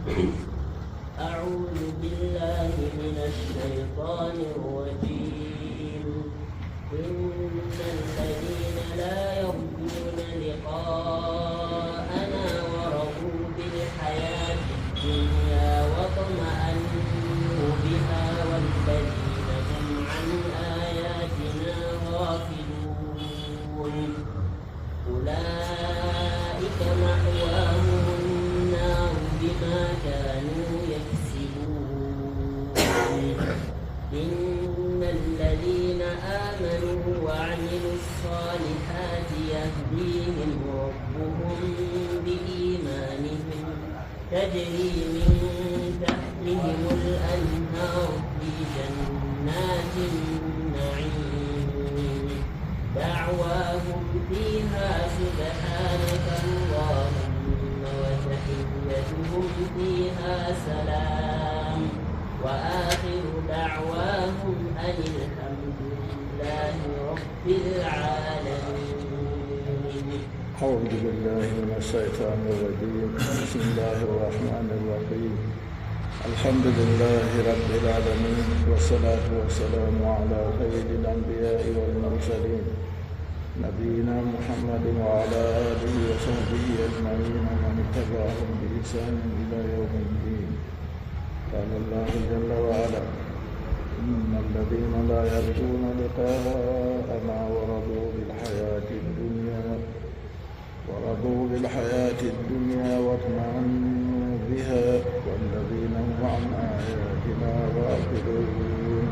أعوذ بالله من الشيطان الرجيم. إن الذين لا يرجون لقاءنا ورضوا بالحياة الدنيا واطمأنوا بها والذين هم عن آياتنا غافلون أولئك مأواهم النار بما كانوا يكسبون. إن الذين آمنوا وعملوا الصالحات يهديهم ربهم بإيمانهم تجري من تحتهم الأنهار في جنات النعيم دعواهم فيها سبحانك اللهم وتحيتهم فيها سلام وآخر دعواهم أن الحمد لله رب العالمين. أعوذ بالله من الشيطان الرجيم. بسم الله الرحمن الرحيم. الحمد لله رب العالمين والصلاة والسلام على سيد الأنبياء والمرسلين نبينا محمد وعلى آله وصحبه أجمعين ومن اتبعهم بإحسان إلى يوم الدين. قال الله جل وعلا: إن الذين لا يرجون لقاءنا ورضوا بالحياة الدنيا واطمأنوا بها والذين هم عن آياتنا غافلون.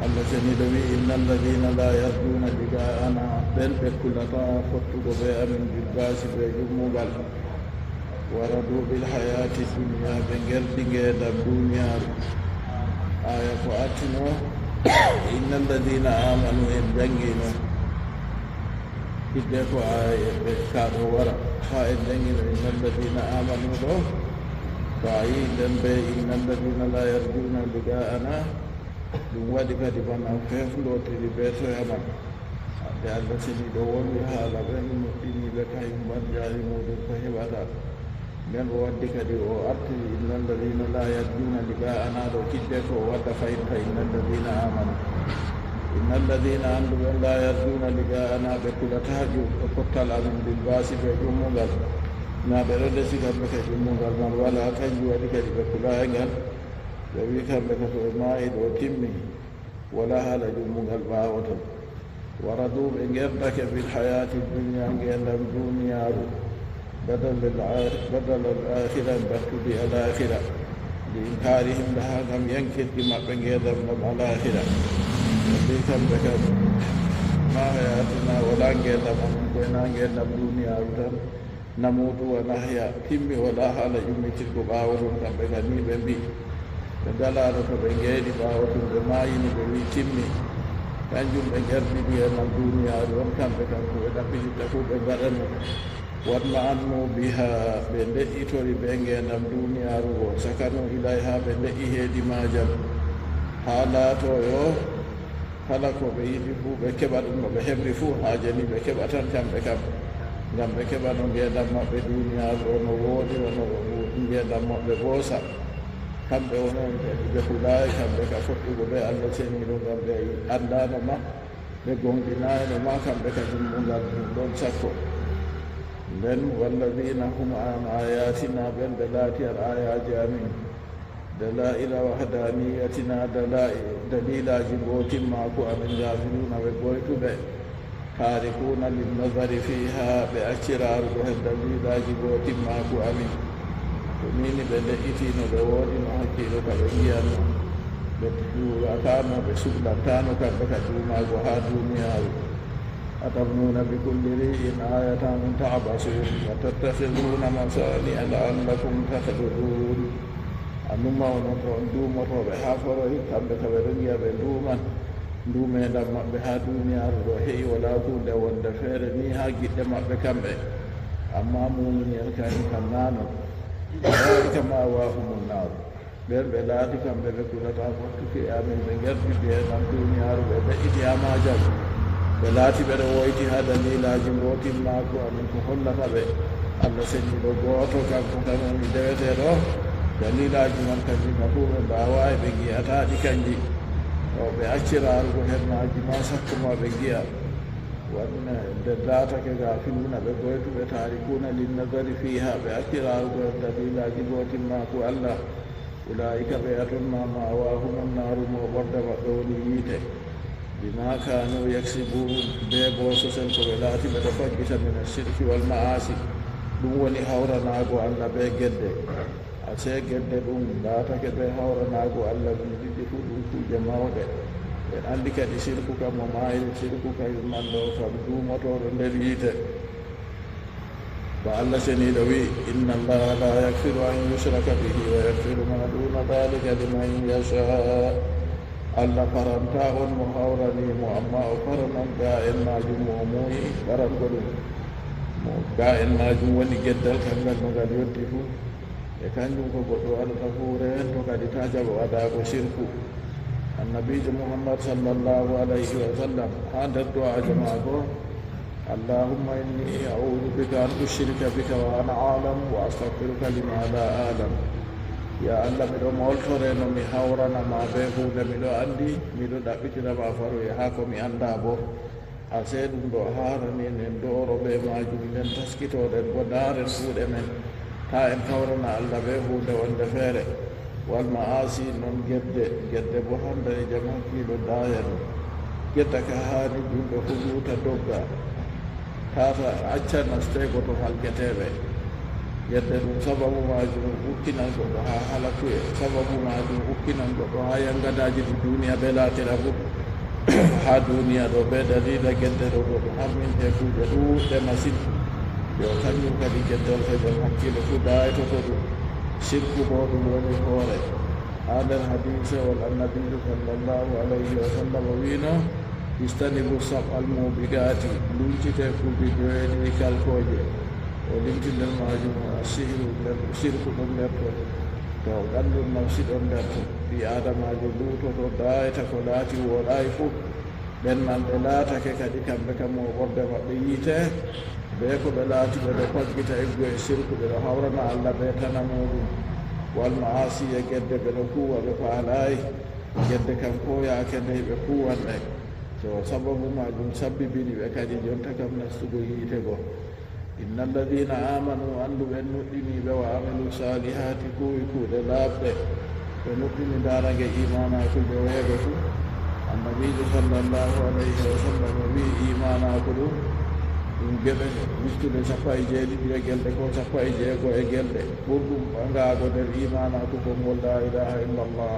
الذين إن الذين لا يرجون لقاءنا بل بكلتا فتو بأمن بالباس بجموغل ورضوا بالحياة الدنيا بنجر دنجر الدنيا آية فأتنا إن الذين آمنوا يبدنجنا إذا آية كانوا وراء فإدنجنا إن الذين آمنوا له فإن الذين لا يرجون لقاءنا ɗum waɗi kadi bana feflotiri ɓe toyaman ade allah seni ɗo wonwi haala ɓen moƴƴiniɓe kañum mbaɗjari muɗum ko heɓata nden o waddi kadi o artiri inna alladina la yarjuna liqa'ana ɗo kidde ko wadda fayinta inna alladina amanu inna alladina anduɓen la yarjuna liqa'ana ɓe kulataju ɗo pottal amin bil basi ɓe ƴummugal na ɓe ɗo desi kamɓe ka ƴummugal man wala kanjum waɗi kadi ɓe kulaye ngal ɓe wi kamɓe ka to ɓe maayi ɗo timmi wala haala ƴummugal ɓaawoton waradu ɓe gerdake bil hayati dunia ngendam duniyaaru badal al akhira battude al akhira li inkarihim laha ngam yankirki maɓɓe ngendam ɗam al akhira ɓe wi kamɓe kam ma hayatina wala ngendam amin koyna ngendam duniyaaru tan namudu wa nahya timmi wala haala ƴummitirgo ɓaawoton kamɓe ka ni ɓe mbi ɓe dalano to ɓe ngeeɗi ɓaawa tum ɓe maayini ɓe wi timmi kanjum ɓe gerɗiɗi e nan duniyaaru on kamɓe kam ko ɓe ɗaɓɓititta fof ɓe mbaɗano watma annu biha ɓe ndeƴƴitori ɓe ngendam duniyaaru o sakanu ilay ha ɓe ndeƴƴi heedi majam ha laatoyo kala ko ɓe yiɗi fuu ɓe keɓa ɗum no ɓe heɓri fuu haajani ɓe keɓa tan kamɓe kam ngam ɓe keɓa no ngendam maɓɓe duniyaaru o no wooɗi ono ngendam maɓɓe boosa kamɓe wonon kadi ɓe huulayi kamɓe ka foɗɗugo ɓe allah seniɗo ngam ɓe andano ma ɓe gonɗinayno ma kamɓe ka jummungal ɗum ɗon sakko nden walladina hum an ayatina ɓen ɓe laati al ayaji amin dalaila wahdaniyatina dalilaji gotimmaku amin gafiluna ɓe goytuɓe tarikuna linnadari fiha ɓe acciraruɗo he dalilaji gotimmaku amin to nini ɓe ndeƴƴitino ɓe woɗino hakkilo ka ɓe yiyanno ɓe duwatano ɓe suhlantano kamɓe ka dumago ha duniyaaru atamnuna bi kulli ri'in ayatan ta'basun wa tattakhiduna masani'a la'allakum tahtadun annuma wono to on dumotoɓe ha foroyi kamɓe ka ɓe ɗo yiya ɓe nduman ndumedam maɓɓe ha duniyaaru ɗo heewi wala hunde wonde feere ni ha giɗɗe maɓɓe kamɓe amma muminel kani kam nanon ulaika ma'wahumun nar ɓen ɓe laati kamɓe ɓe kulata fottuki amin ɓe gerɗiɗi e nan duniyaaru ɓe ɓeƴƴiti ha majam ɓe laati ɓeɗo woyti ha dalilaji gotimmaku amin ko hollata ɓe Allah seniiɗo gooto kanko tan woni deweteeɗo daliilaaji man kanji ma fuu ɓe mbaawa e ɓe ngiyataaɗi kanji o ɓe acciraarugo hennaaji ma sakkuma ɓe ngiya wanne nde laatake ga filuna ɓe goytuɓe taarikuna linnadari fiha ɓe acciraarugo en daliilaaji gootimmaku Allah ulaika ɓe atonma ma'wahumun naaru mo ɓorde maɓɓe woni yiite bima kanu yaksibun be bo sosel ko ɓe laati ɓeɗo faggita mine sirki wal ma'asi ɗum woni hawranaago Allah be gedde a see gedde ɗum laatake ɓe hawranaago Allah ɗum ɗiɗɗi fuu ɗum kuuje mawɗe ɓen anndi kadi sirku kam mo maayri sirku kay man ɗo kam duumotoɗo nder yiite ba Allah seniiɗo wi inna allaha la yakfiru an yushraka bihi wa yakfiru ma duna dalika liman yasha Allah faranta on mo hawranimo amma o faranan ga en majum mo muuyi farango ɗum mo ga en majum woni geddal kangal no ngal yonti fuu e kanjum ko goɗɗo waɗata fuu reen to kadi ta jaɓa waɗago sirku annabijo Muhammad sallallahu alayhi wa sallam ha nder du'aajo maako allahumma inni a'udhu bika an ushrika bika wa ana a'lam wa astaghfiruka lima la a'lam ya Allah miɗo moltore no mi hawranama be hunde miɗo andi miɗo ɗaɓɓitinama faroye ha ko mi anda bo a see ɗum ɗo harani nen dooro ɓe majum nden taskitoɗen bo daaren kuuɗe men ta en hawrana Allah be hunde wonde feere wal ma'asi noon gedde bo hande e jam hakkiilo daaya ɗum gedda ka haani julɗo fu luuta dogga tata acca nastego to halgeteɓe gedde ɗum sababu majum ukkinan goɗɗo ha halakuye sababu majum ukkinan goɗɗo ha yangadaji ɗi duniya ɓe laatira fu ha duniya ɗo ɓe dalila gedde ɗo goɗɗo hamminte kuuɗe ɗuuɗɗe masine yo kañum kadi geddol e jam hakkiilo fu daytoto ɗum sirku bo ɗum woni hoore ha nder hadise wal annabiyu sallallahu alayhi wa sallam wino istanibu sab'al mubiqati luncite kuuɓi joweeɗiɗi kalkoje o limti nder majum sihru nder sirku ɗon nder to gandun nafsi ɗon nder to ɓi adamajo luutoto dayta ko laati woɗayi fuu ɓen man ɓe laatake kadi kamɓe kam mo ɓorde maɓɓe yiite ɓe ko ɓe laati ɓeɗo paggita eggo e sirku ɓeɗo hawrana Allah ɓe tana muɗum wal ma'asi e gedde ɓeɗo kuwa ɓe faalayi gedde kam ko yaake ndey ɓe kuwanɗe so sababu majum sabbibini ɓe kadi jonta kam nastugo yiite go inna alladina amanu andu ɓen nuɗɗiniɓe wa amilu salihati kuwi kuuɗe laaɓɗe ɓe nuɗɗini darange imanaku joweego fu annabijo sallallahu alayhi wa sallam wi imanaku ɗum ɗum geɓe wittude 17 e gelde ko 16 e gelde ɓurɗum ɓangaago nder imanaku kongol la ilaha illallah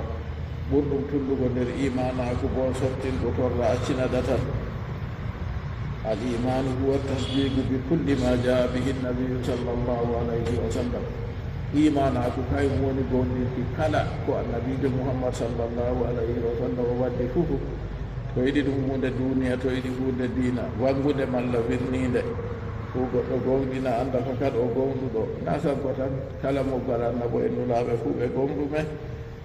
ɓurɗum tullugo nder imanaku bo sottingo torra accina datal al imanu huwa tasdiqu bi kulli ma jaa bihi nabiyu sallallahu alayhi wa sallam imanaku kayum woni gonɗirki kala ko annabijo Muhammad sallallahu alayhi wa sallam waddi fufu to yiɗi ɗum hunde duniya to yiɗi hunde diina wangude malla wirninde ko goɗɗo gonɗina anda fakat o gonɗuɗo na kanko tan kala mo garanna bo en nulaɓe fuu ɓe gonɗume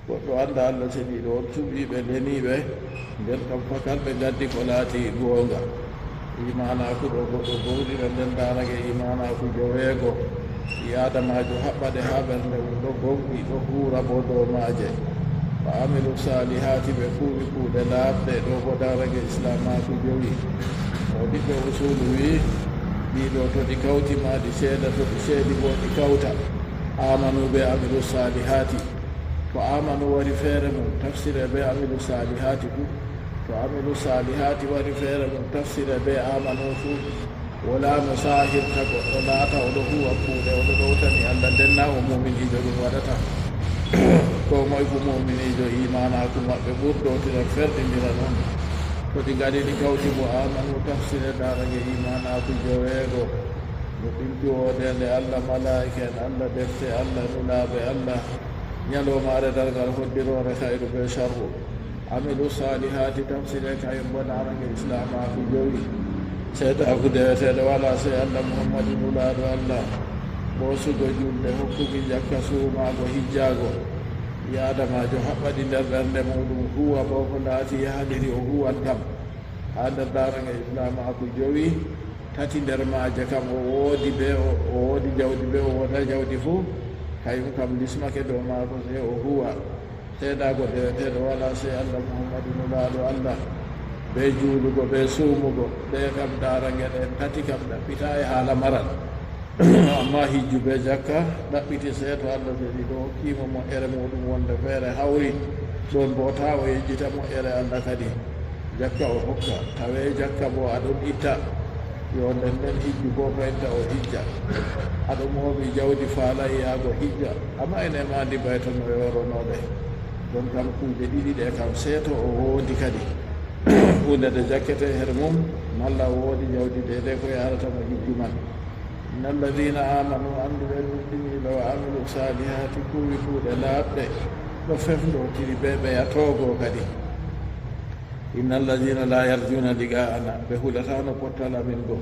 goɗɗo anda Allah seniɗo on suɓiɓe leniɓe nden kam fakat ɓe gaddi ko laati goonga imanaku ɗo goɗɗo gonɗina nden darake imanaku joweego yadamajo haɓɓade ha ɓernde mum ɗo gonɗi ɗo huura bo dow maaje fa amilu salihati ɓe kuuɓi kuuɗe laaɓɗe ɗo bo darage islamaku jowi o ɓiɓɓe usulu wi ɗiɗo to ɗi kawtima ɗi seeda to ɗi seedi bo ɗi kawta amanu ɓe amilu salihati to amanu wari feere mum tafsire ɓe amilu salihati fu to amilu salihati wari feere mum tafsire ɓe amanu fu wala no sahirta goɗɗo laata oɗo huwa kuuɗe oɗo ɗowtani Allah ndenna o muminijo ɗum waɗata ko moye ko muminijo imanaku maɓɓe ɓurɗotira ferɗidira noon to ɗi gari ɗi kawti mo amanu tafsire darage imanaku joweego no ɗinki woɗende Allah malaika en Allah defte Allah nulaɓe Allah ñalomare dargal hoddirore hayru be sharru amilu salihati tafsire kayen bo darage islamaku jowi seeɗaku deweteɗe wala se Allah Muhammadu nulaɗo Allah ɓoosugo julde hokkuki jakka suumago hijjago yadamajo haɓɓaɗi nder ɓernde muɗum huwa bo ko laati yahdiri o huwan kam ha nder darage islamaku jowi tati nder maaje kam o woodi ɓe o woodi jawdi ɓe o woda jawdi fuu kayum kam lismake dow maako se o huwa seeɗago ɗeweteɗo wala se allah muhammadu nulaaɗo allah ɓe juulugo ɓe suumugo ɓe kam daarange ɗen tati kam ɗaɓɓita e haala maral amma hijju ɓe jakka ɗaɓɓiti seeto allah seeɗi ɗo hokkimo moƴƴere muɗum wonde feere hawri ɗon bo ta o yejjita moƴƴere allah kadi jakka o hokka tawe jakka bo aɗon itta yo nden nden hijju bo fayinta o hijja aɗo mooɓi jawdi faalay yaago hijja amma ene mandi bayto no yoronoɓe ɗon kam kuuɗe ɗiɗi ɗe kam seeto o woodi kadi hunde nde jakkete her mum malla o woodi jawdi ɗe ko yaratamo hijju man inna alladina amanu anduɓe nuɗɗiniɓe wa amilu salihati kuwi kuuɗe laaɓɗe ɗo fefdotiri ɓe ɓe yatogo kadi inna alladina la yarjuna liqa'ana ɓe hulatano pottala min go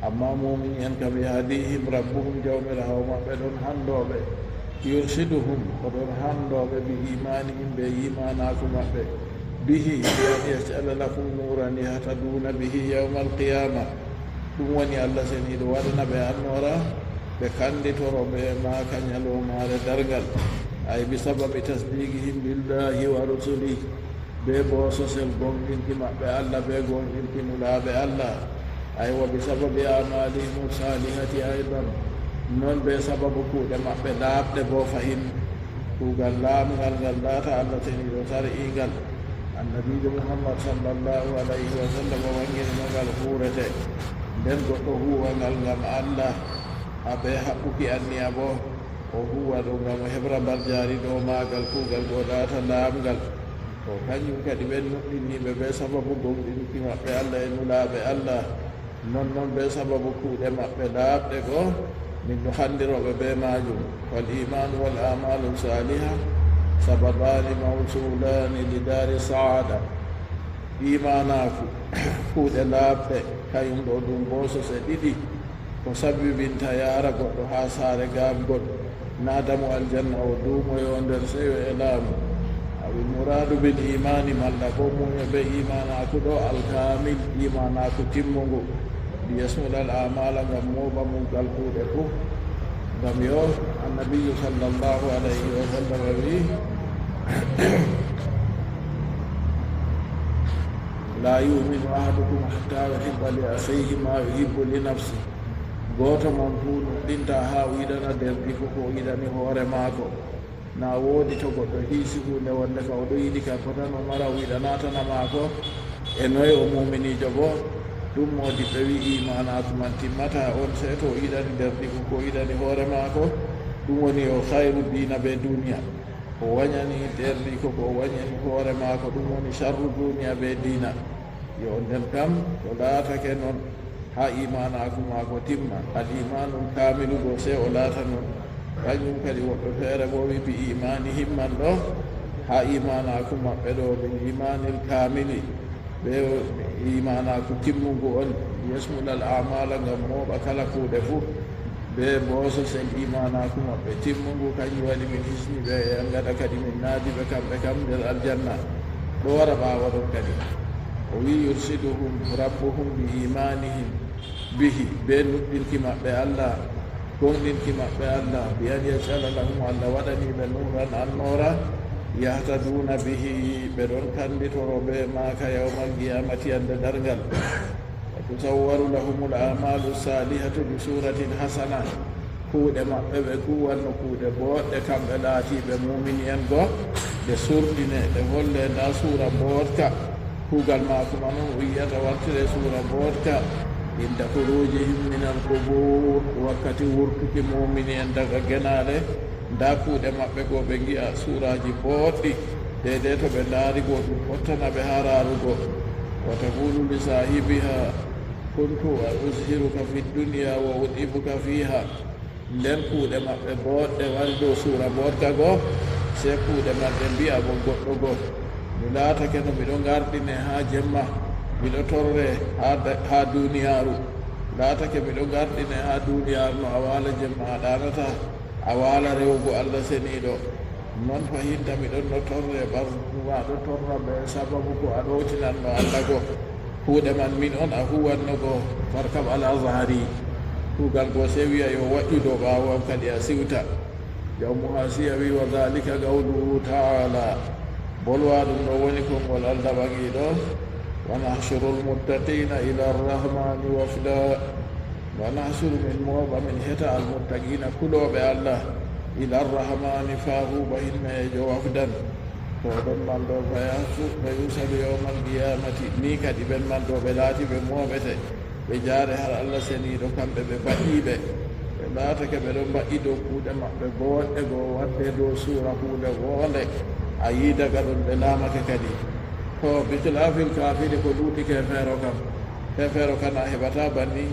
amma mumin en kam yahdihim rabbuhum jawmirawo maɓɓe ɗon handoɓe yursiduhum oɗon handoɓe bi imanihim ɓe yimanaku maɓɓe bihi an yaj'ala lakum nuran yahtaduna bihi yawma alqiyama ɗum woni allah seniɗo waɗana ɓe annora ɓe kanditoro ɓe ma kañalomare dargal ay bi sababi tasdiqihim billahi wa rusuli ɓe bo sosel gonɗinki maɓɓe allah ɓe gonɗinki nulaaɓe allah ay wa bi sababi amalihim salihati aydan noon ɓe sababu kuuɗe maɓɓe laaɓɗe bo fayin kuugal laamgal ngal laata allah seniɗo sar'igal annabijo muhammad sallllahu alayhi wa sallam o wangirino ngal huurete nden goɗɗo huwangal ngam allah aɓe haɓɓuki anniya bo o huwa ɗo ngam o heɓra mbarjaari ɗo maagal kuugal go laata laamgal o kañum kadi ɓen nuɗɗinniɓe ɓe sababu gonɗinki maɓɓe allah e nulaaɓe allah non noon ɓe sababu kuuɗe maɓɓe laaɓɗe go min no handiroɓe ɓe majum wal imanu wal amalu saliha sababani mawsulani li dari saada imanaku kuuɗe laaɓɗe kañum ɗo ɗum bosose ɗiɗi ko sabibinta yaara goɗɗo ha saare gaabgol naadamu aljanna o duumoyo nder seyo e laamu awi muradu bil imani malla ko muñe ɓe imanaku ɗo alkamil imanaku timmugu liyasmulal amala ngam mooɓa mumgal kuuɗe fof ngam yo annabiyu sallllahu alayhi wa sallam wi la yuminu ahadukum hatta yuhibba li akhihi ma yuhibbu li nafsi goto mon fuu ɗinta ha wiɗana derdi fof ko yiɗani hoore maako na woodi to goɗɗo hiisi hunde wonde ka oɗo yiɗi ka ko tan o mara wiɗanatana maako e noyi o muminijo bo ɗum modi ɓe wi imanaku man timmata on se to o yiɗani derdi fof ko yiɗani hoore maako ɗum woni o hayru dina ɓe duniya o wañani derdi ko ko wañani hoore maako ɗum woni charru duniya ɓe dina yo nden kam to laatake noon ha imanaku maako timma al imanul kamilu go se o laata noon kañum kadi woɓɓe feere bo wi bi imani himman ɗo ha imanaku maɓɓe ɗo ɓe imanil kamili ɓe imanaku timmugu on yasmulal amala ngam mooɓa kala kuuɗe fof ɓe booso sen imanaku maɓɓe timmugu kañum waɗi min hisni ɓe e ngaɗa kadi min naadiɓe kamɓe kam nder aljanna ɗo wara ɓaawa ɗon kadi o wi yursiduhum rabbuhum bi imanihim bihi ɓe nuɗɗinki maɓɓe allah gonɗinki maɓɓe allah bi an yaj'ala lahum allah waɗaniɓe nuran annora yahtaduna bihi ɓe ɗon kanditoro ɓe maaka yawmal qiyamati ande dargal wa tusawwaru lahumul amalu salihatu bi suratin hasana kuuɗe maɓɓe ɓe kuwanno kuuɗe boɗɗe kamɓe laatiɓe mumini en go ɗe surɗine ɗe holle nda suura mbotka kuugal maako ma noon o yiyata wartire suura mbotka inda khurujihim min alqubur wakkati wurtuki mumini en daga genaɗe nda kuuɗe maɓɓe go ɓe gi'a suuraji boɗɗi dede to ɓe ndaari go ɗum hottana ɓe ha raarugo wa taqulu li sahibiha kuntu uzhiruka fi dunia wa udibuka fiha nden kuuɗe maɓɓe boɗɗe wari dow suura botka go se kuuɗe maɓɓe mbi'a bo goɗɗo go mi laatake no miɗo garɗine ha jemma miɗo torre ha duniyaaru laatake miɗo garɗine ha duniyaaru no a waala jemma a ɗanata a waala rewgo allah seniɗo noon fahinta miɗon no torre ɓarma ɗo torra ɓe sababu ko a ɗowtinanno allah go kuuɗe man min on a huwannogo farkam ala zahari kuugal go se wiya yo waƴƴu dow ɓaawo am kadi a siwta jawmuha siya wi wa dhalika qawluhu taala bolwa ɗum ɗo woni konngol allah ɓagiɗo wa nahshuru lmuttaqina ila arrahmani wafda wa nahshuru min mooɓa min heta almuttaqina kuɗoɓe allah ila arrahmani fahuba hinneejo wafdan to ɗon man ɗo fa yusalu yawma alqiyamati ni kadi ɓen man ɗo ɓe laati ɓe mooɓete ɓe jaare har allah seniiɗo kamɓe ɓe baɗiiɓe ɓe laatake ɓe ɗon mbaɗi dow kuuɗe maɓɓe boɗɗe goo wadde dow suura kuuɗe woonde a yii daga ɗum ɓe laamake kadi to bikhilafil kafiri ko ɗuuɗi kefeero kam kefeero kan a heɓata banni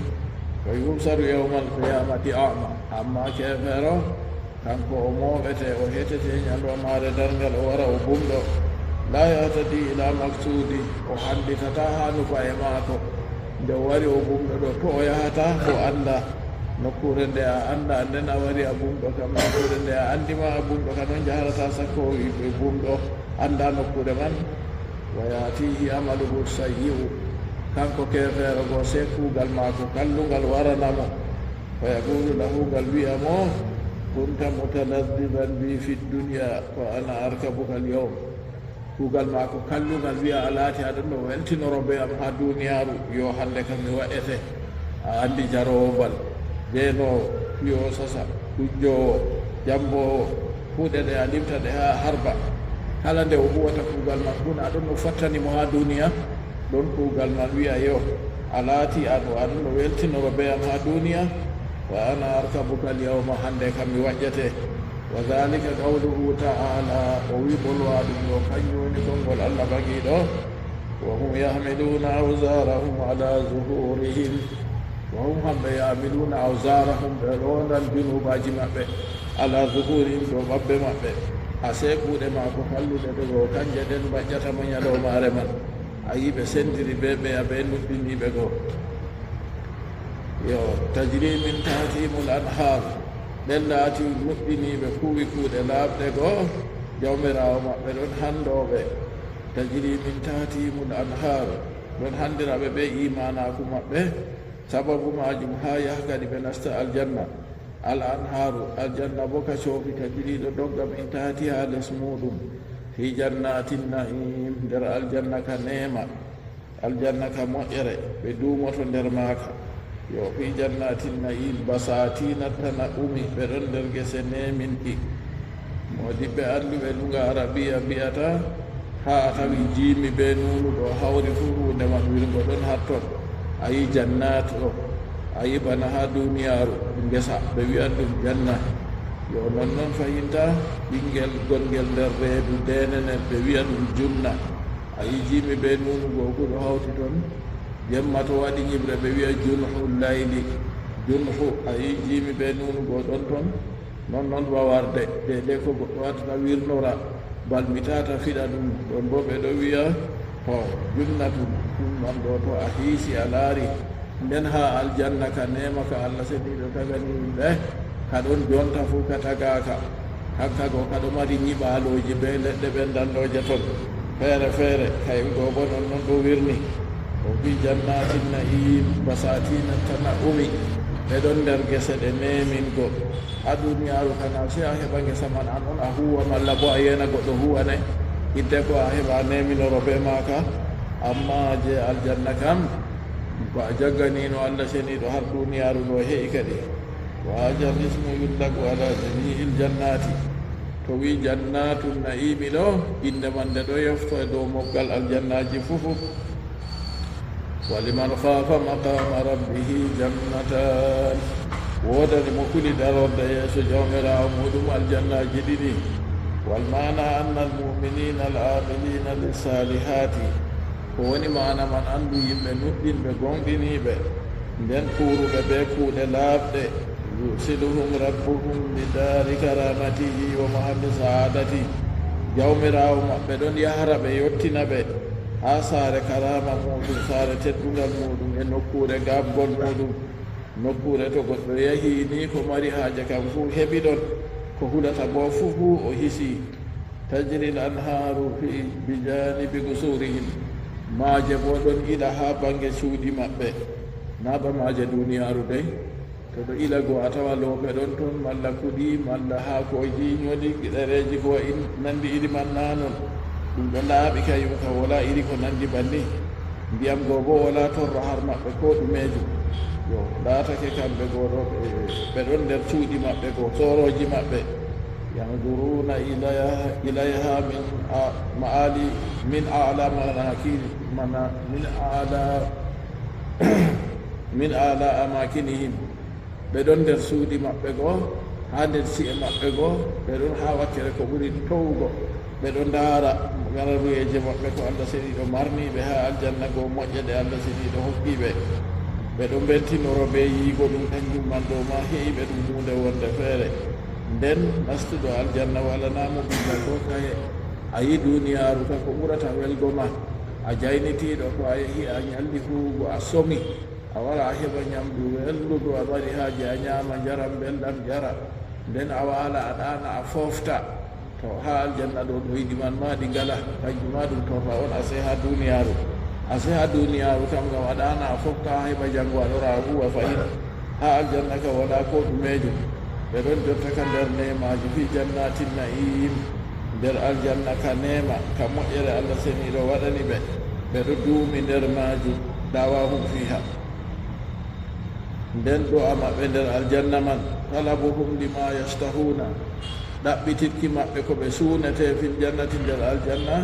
ko yumsaru yawmal qiyamati ama amma kefeero kanko o mooɓete o hetete ñalwamaare darngal o wara o bumɗo la yahtadi ila maksudi o handitata haa nufa e maako nde wari o bumɗo ɗo to o yahata o annda nokkure nde a annda nden a wari a bumɗo kam nokkure nde a anndima a bumɗo ka noon jaharata sakko ɓe bumɗo annda nokkure man wa yatihi amaluhu sayyi'u kanko kefeero goo se kuugal maako kallungal waranamo fa yaqulu lahu ngal wiya mo kunta mutalazziban bi fi dunya wa ana arkabuka al yawm kuugal maako kallungal wiya a laati aɗon no weltinoroɓe am ha duniyaaru yo hannde kam mi waɗete a anndi jaroowo mbal jeenoo fiyo sasa hujjowo jambowo kuuɗe ɗe a limta ɗe ha harba kala nde o huwata kuugal man ɗum aɗon no fattanimo ha duniya ɗon kuugal man wiya yo a laati aɗon no weltinoroɓe am ha duniya wa ana arkabuka al yawma hannde kam mi waƴƴete wa dhalika qawluhu ta'ala o wi bolwa ɗum ɗo kañum woni konngol allah bagiɗo wa hum yahmiluna awsarahum ala zuhurihim wa hum hamɓe yahmiluna awsarahum ɓe rondan junubaji maɓɓe ala zuhurihim ɗo maɓɓe maɓɓe a se kuuɗe maako kalluɗe ɗogo kanje ɗen mbaƴƴatamo ñalowmaare man a yi ɓe sendiri ɓe ɓe a ɓe nuɗɗiniɓe goo yo tajri min tahtihimul anhar ɓen laati nuɗɗiniɓe kuuwi kuuɗe laaɓɗe goo jawmirawo maɓɓe ɗon handoɓe tajri min tahtihimul anhar ɗon handiraɓe ɓe imanaku maɓɓe sababu majum ha yahkadi ɓe nasta aljanna al anharu aljanna bo ka coofi tajriɗo dogga min tahtiha les muɗum fi jannatin naim nder aljanna ka neema aljanna ka moƴƴere ɓe duumoto nder maaka yo fi jannatin naim basatina tana'umi ɓe ɗon nder gese neminɗi modiɓɓe anduɓe lunga arabiya mbiyata ha a tawi jiimi be nunu ɗo hawri fu hunde man wirgo ɗon hatton a yi jannat o a yi bana ha duniyaaru ngesa ɓe wiyan ɗum janna yo nonnoon fahinta ɓinngel gonngel nder reedu denenel ɓe wiya ɗum junna a yi jiimi be nunu googu ɗo hawti toon jemma to waɗi ñibre ɓe wiya junhu layli junhu a yi jiimi be nunu goo ɗon toon non noon wawarde de ko goɗɗo wattata wirnora balmitata fiɗa ɗum ɗon bo ɓe ɗo wiya to junnatum ɗum man ɗo to a hiisi a laari nden ha aljanna ka nema ka allah seniɗo tagani yimɓe kaɗon jonta fuu ka tagaka hakka go kaɗo mari ñiɓaloji be leɗɗe ɓendanɗoje toon feere feere kayum ɗo bo non noon ɗo wirni o fi jannatin naim basatina tana'umi ɓe ɗon nder gese ɗe nemingo ha duniyaaru kana si a heɓa gesa man an on a huwa malla bo a yena goɗɗo huwane hidde ko a heɓa neminoro be maaka amma je aljanna kam ko a jagganino allah seniɗo har duniyaaru ɗo heƴi kadi wa hajar ismu yullagu ala jamiil jannati to wi jannatu naimi ɗo inde man nde ɗo yefto e dow moggal aljannaji fufu wa liman khafa maqama rabbihi jannatan wodani mo kuli darorde yeeso jawmirawo muɗum aljannaji ɗiɗi wal mana anna almuminina alamilina lissalihati ko woni mana man andu yimɓe nuɗɗinɓe gonɗiniɓe nden kuuruɓe ɓe kuuɗe laaɓɗe yusiluhum rabbuhum li dari karamatihi wa mahalli saadati jawmirawo maɓɓe ɗon yahara ɓe yottina ɓe ha saare karama muɗum saare teddungal muɗum e nokkure gabgol muɗum nokkure to goɗɗo yahi ni ko mari haaje kam fuu heɓi ɗon ko hulata bo fufu o hisi tajri l anharu fi bijanibi gusurihim maaje bo ɗon ila ha bange cuuɗi maɓɓe na ba maaje duniyaaru dey to ɗo ila go a tawa looɓe ɗon toon malla kuɗi malla haakoji ñoɗi ɗereji ko nandi iri man na noon ɗum ɗo laaɓi kañum ka wala iri ko nandi banni ndiyam goo bo wala torro har maɓɓe ko ɗumejum yo laatake kamɓe goo ɗo ɓe ɗon nder cuuɗi maɓɓe goo soroji maɓɓe yanduruna ilayha min ala manakini mana min ala amakinihim ɓe ɗon nder suuɗi maɓɓe goo ha nder si'e maɓɓe goo ɓe ɗon ha wakkere ko ɓuri towugo ɓe ɗo ndaara gararuyeje maɓɓe ko Allah seniɗo marniɓe ha aljanna goo moƴƴe ɗe Allah seniɗo hokkiɓe ɓe ɗo beltinoro be yiigo ɗum kanjum man ɗo ma heeɓe ɗum hunde wonde feere nden nastuɗo aljanna walanamo ɓingal ko kaye a yi duniyaaru ka ko ɓurata welgo ma a jaynitiɗo ko a yehi a ñalli huugo a somi a wara a heɓa ñamdu welludu a mari haaji a ñaama jaram belɗam jara nden a waala a ɗaana a foofta to ha aljanna ɗo ɗo yiɗi man ma ɗi ngala kanjum ma ɗum torra on a sey ha duniyaaru a sey ha duniyaaru kam ngam a ɗaana a fofta ha heɓa janngo a ɗora huwa fayin ha aljanna ka wala ko ɗumejum ɓe ɗon jotta ka nder nemaji fi jannatin na'im nder aljanna ka nema ka moƴƴere Allah seniɗo waɗani ɓe ɓe ɗo duumi nder majum dawahum fiha nden ɗo a maɓɓe nder aljanna man talabuhum lima yastahuna ɗaɓɓititki maɓɓe ko ɓe suunete fil jannati nder aljanna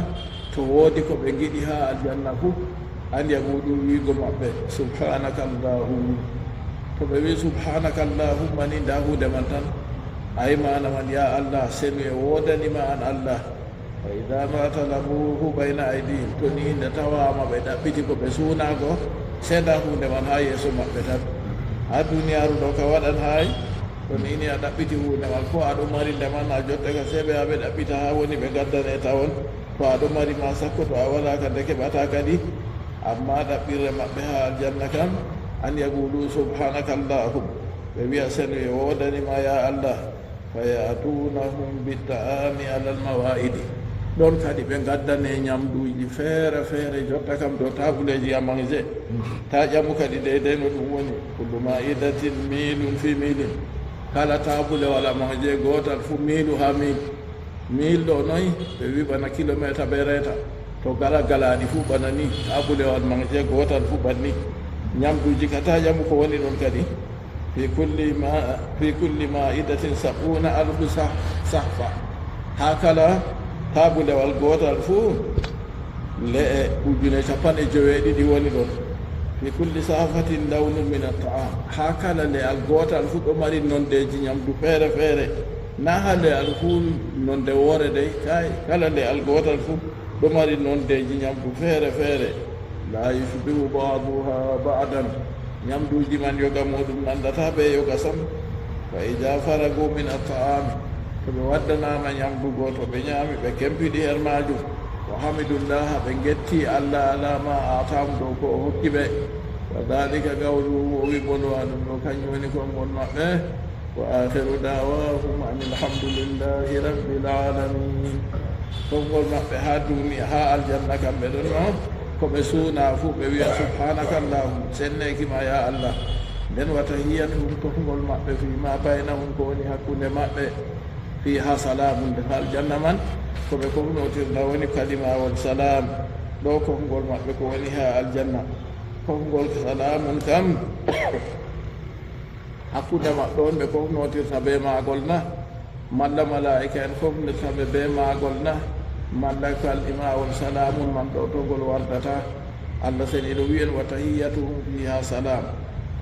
to woodi ko ɓe giɗi ha aljanna fuu andi a muɗum wiigo maɓɓe subhanaka allahumma to ɓe wi subhanaka allahumma ni nda hunde man tan ay mana man ya allah senu e wodanima an allah fa ida ma talabuhu bayna aydihim to ni nde tawama ɓe ɗaɓɓiti ko ɓe suunago seeda hunde man ha yeeso maɓɓe tan ha duniyaaru ɗo ka waɗan hay to ni ni a ɗaɓɓiti hunde man ko aɗo mari ndeman a jotta ka seeɓe ha ɓe ɗaɓɓita ha woni ɓe gaddane tawon to aɗo mari ma sakko to a wala ka nde keɓata kadi amma ɗaɓɓirre maɓɓe ha aljanna kam an yaqulu subhanaka allahum ɓe wiya senu e wodanima ya allah fa yatunahum bitta'ami ala almawa'idi ɗon kadi ɓe gaddane ñamduji feere feere jotta kam dow tabuleji a mangé ta ƴamu kadi deydey no ɗum woni kullu ma'idatin milun fi milin kala tabule wala mangé gotal fo milu ha mil ɗo noyi ɓe wi bana kilométre ɓe reeta to gala galaɗi fuu bana ni tabulewal mangé gotal fuu banni ñamduji kata ƴamu ko woni ɗon kadi fi kulli ma'idatin sab'una alfu sahfa ha kala tabulewal gotal fuu le'e ujune 50 woni ɗon fi kulli sahfatin lawnun min at-ta'am ha kala le'al gotal fuu ɗo mari nondeji ñamdu feere feere na ha le'al fuu nonde woore dey kay kala le'al gotal fuu ɗo mari nondeji ñamdu feere feere la yushbihu ba'duha ba'dan ñamduji man yoga muɗum nandata ɓe yoga sam fa ida faragu min at-ta'am to ɓe waddanama ñamdugo to ɓe ñaami ɓe kempiɗi her majum wa hamidullaha ɓe getti allah ala ma atam ɗo ko o hokki ɓe wa dhalika qawluhu o wi bonwa ɗum ɗo kañum woni konngol maɓɓe wa akhiru dawahum an alhamdulillahi rabbil alamin konngol maɓɓe ha duniya ha aljanna kamɓe ɗon noon koɓe suuna fuu ɓe wiya subhanaka allahum sennekima ya allah nden wa tahiyatuhum konngol maɓɓe fi ma baynahum ko woni hakkunde maɓɓe fiha salamu nde aljanna man koɓe kofnotirta woni kalimawol salam ɗo konngol maɓɓe ko woni ha aljanna konngol salamun kam hakkunde maɓɓe on ɓe kofnotirta be magol na malla malaika en kofnotirtaɓe be magol na malla kalimawol salamun man ɗo togol wardata allah seniɗo wiyen wa tahiyatuhum fiha salam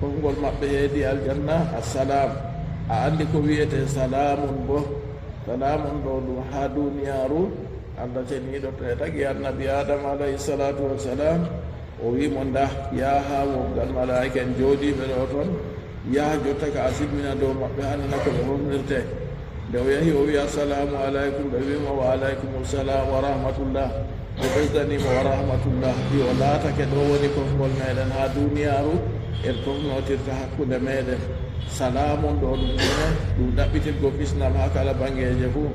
konngol maɓɓe heedi aljanna assalam a andi ko wiyete salamun bo salamun ɗo ɗum ha duniyaaru allah seniɗo to e tagi annabi adama alayhi salatu wassalam o wimo nda yaha wongal malaika en jooɗiɓe ɗo toon yaha jotta ka a simmina dow maɓɓe hannana ko ɓe hofnirte nde o yahi o wi assalamu aleykum ɓe wimo wa aleykum salam wa rahmatullah ɓe ɓesdanimo wa rahmatullah ɗi o laatake ɗo woni konngol meɗen ha duniyaaru en kofnotirta hakkunde meɗen salamun ɗo ɗum ɗume ɗum ɗaɓɓitirgo bisnam ha kala bangeje fuu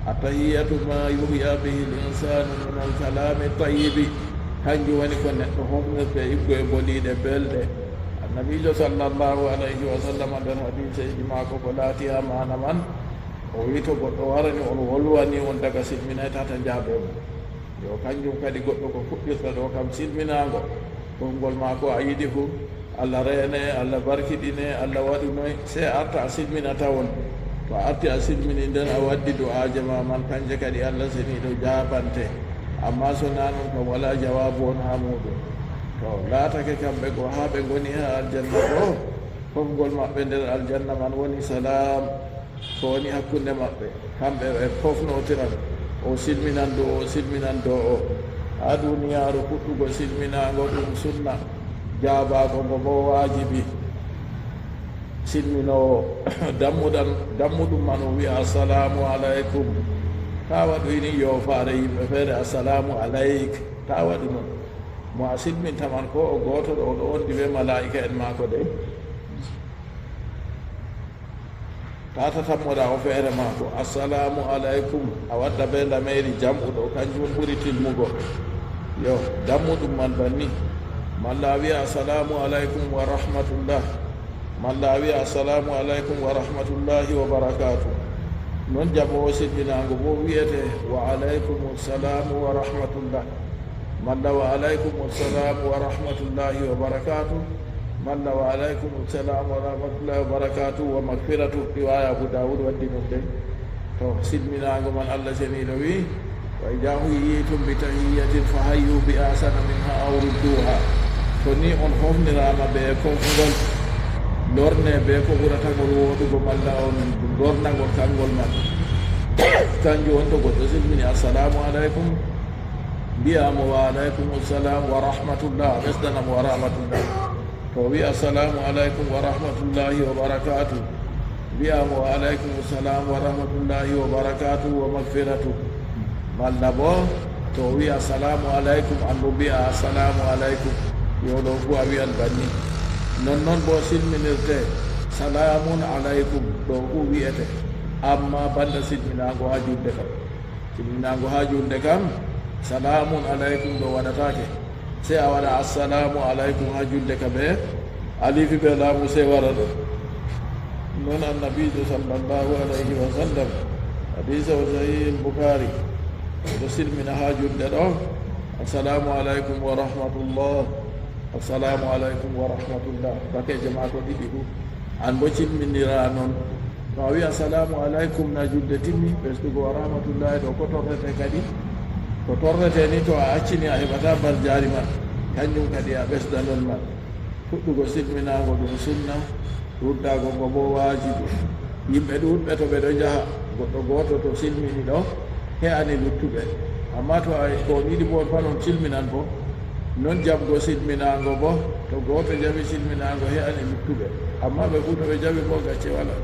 attahiyatu ma yuhya bihi l insanu min alkalami tayibi kanjum woni ko neɗɗo hofnirde iggo e boliɗe belɗe. Annabijo sallallahu alayhi wa sallam nder hadiseji maako ko laati ha mana man o wi to goɗɗo warani on wolwani on daga silminay tata jaabe mo yo kanjum kadi goɗɗo ko fuɗɗirta ɗo kam silminago konngol maako a yiɗi fu Allah reene Allah barkiɗine Allah waɗunoy se arta a silminata won to a arti a silmini nden a waddi du'aje ma man kanje kadi Allah seniɗo jabante amma so nanon kam wala jawabu on ha muɗum to laatake kamɓe go ha ɓe goni ha aljanna ɗo fofgol maɓɓe nder aljanna man woni salam ko woni hakkunde maɓɓe kamɓe ɓe fofnotiran o silminan ɗo o silminan ɗo o ha duniyaru fuɗɗugo silminago ɗum sunna jaabago ngo bo wajibi silminowo dammuɗum man o wiya assalamu aleykum ta waɗu ini yofaare yimɓe feere assalamu aleyk ta waɗu noon mo a silmintaman ko o goto ɗo ɗo wondi ɓe malaika en maako de tata tammoɗa o feere maako assalamu aleykum a wadda ɓe lameri jamɓuɗo kanjum ɓuri tilmugo yo dammuɗum man banni malla wiya assalamu aleykum wa rahmatullah malla wiya assalamu aleykum wa rahmatullahi wa barakatuh non jaɓo o silminago bo wiyete wa aleykum salamu wa rahmatullah malla wa aleykum salamu wa rahmatullahi wa barakatuh malla wa aleykum salamu wa rahmatullahi wa barakatuh wa magfiratu riwaya Abu Dawud waddi ɗum de to silminago man Allah seniɗo wi wa idha huyyitum bi tahiyyatin fa hayyu bi ahsana minha aw rudduha to ni on hofnirama ɓe kofgol lorne ɓe ko ɓuratagol woɗugo malla on lornagol kangol man kanjum on to goɗɗo silmini assalamu aleykum mbiyamo wa aleykum assalam wa rahmatullah ɓesdanamo wa rahmatullah to wi assalamu aleykum wa rahmatullahi wa barakatuh mbiyamo wa aleykum assalam wa rahmatullahi wa barakatuh wa magfiratu malla bo to wi assalamu aleykum andu mbiya assalamu aleykum yo ɗo fu a wiyan banni non bo silminirte salamun aleykum ɗo fu wiyete amma banda silminago ha julde kam silminago ha julde kam salamun aleykum ɗo waɗatake se a waɗa assalamu aleykum ha julde ka ɓe alifi ɓe laamu se wara ɗo non annabijo sallallahu alayhi wa sallam hadisa o sahih Bukhari ɗo silmina ha julde ɗo assalamu aleykum wa rahmatullah assalamu aleykum wa rahmatullah bakeje ma ko ɗiɗi fu an bo cilminira noon to a wi assalamu aleykum na julde timmi ɓesdugo wa rahmatullahi ɗo ko torrete kadi ko torrete ni to a accini a heɓata bar jaari man kanjum kadi a ɓesdanon man fuɗɗugo silminago ɗum sunna ruddago ngo bo wajibi yimɓe ɗuɗɓe to ɓeɗo jaaha goɗɗo goto to silmini ɗo he'ani luttuɓe amma to a ko ɗiɗi bo fa non silminan bo non jabgo silminago bo to goto jaɓi silminago he'ani luttuɓe amma ɓe fu to ɓe jaɓi bo gacce wala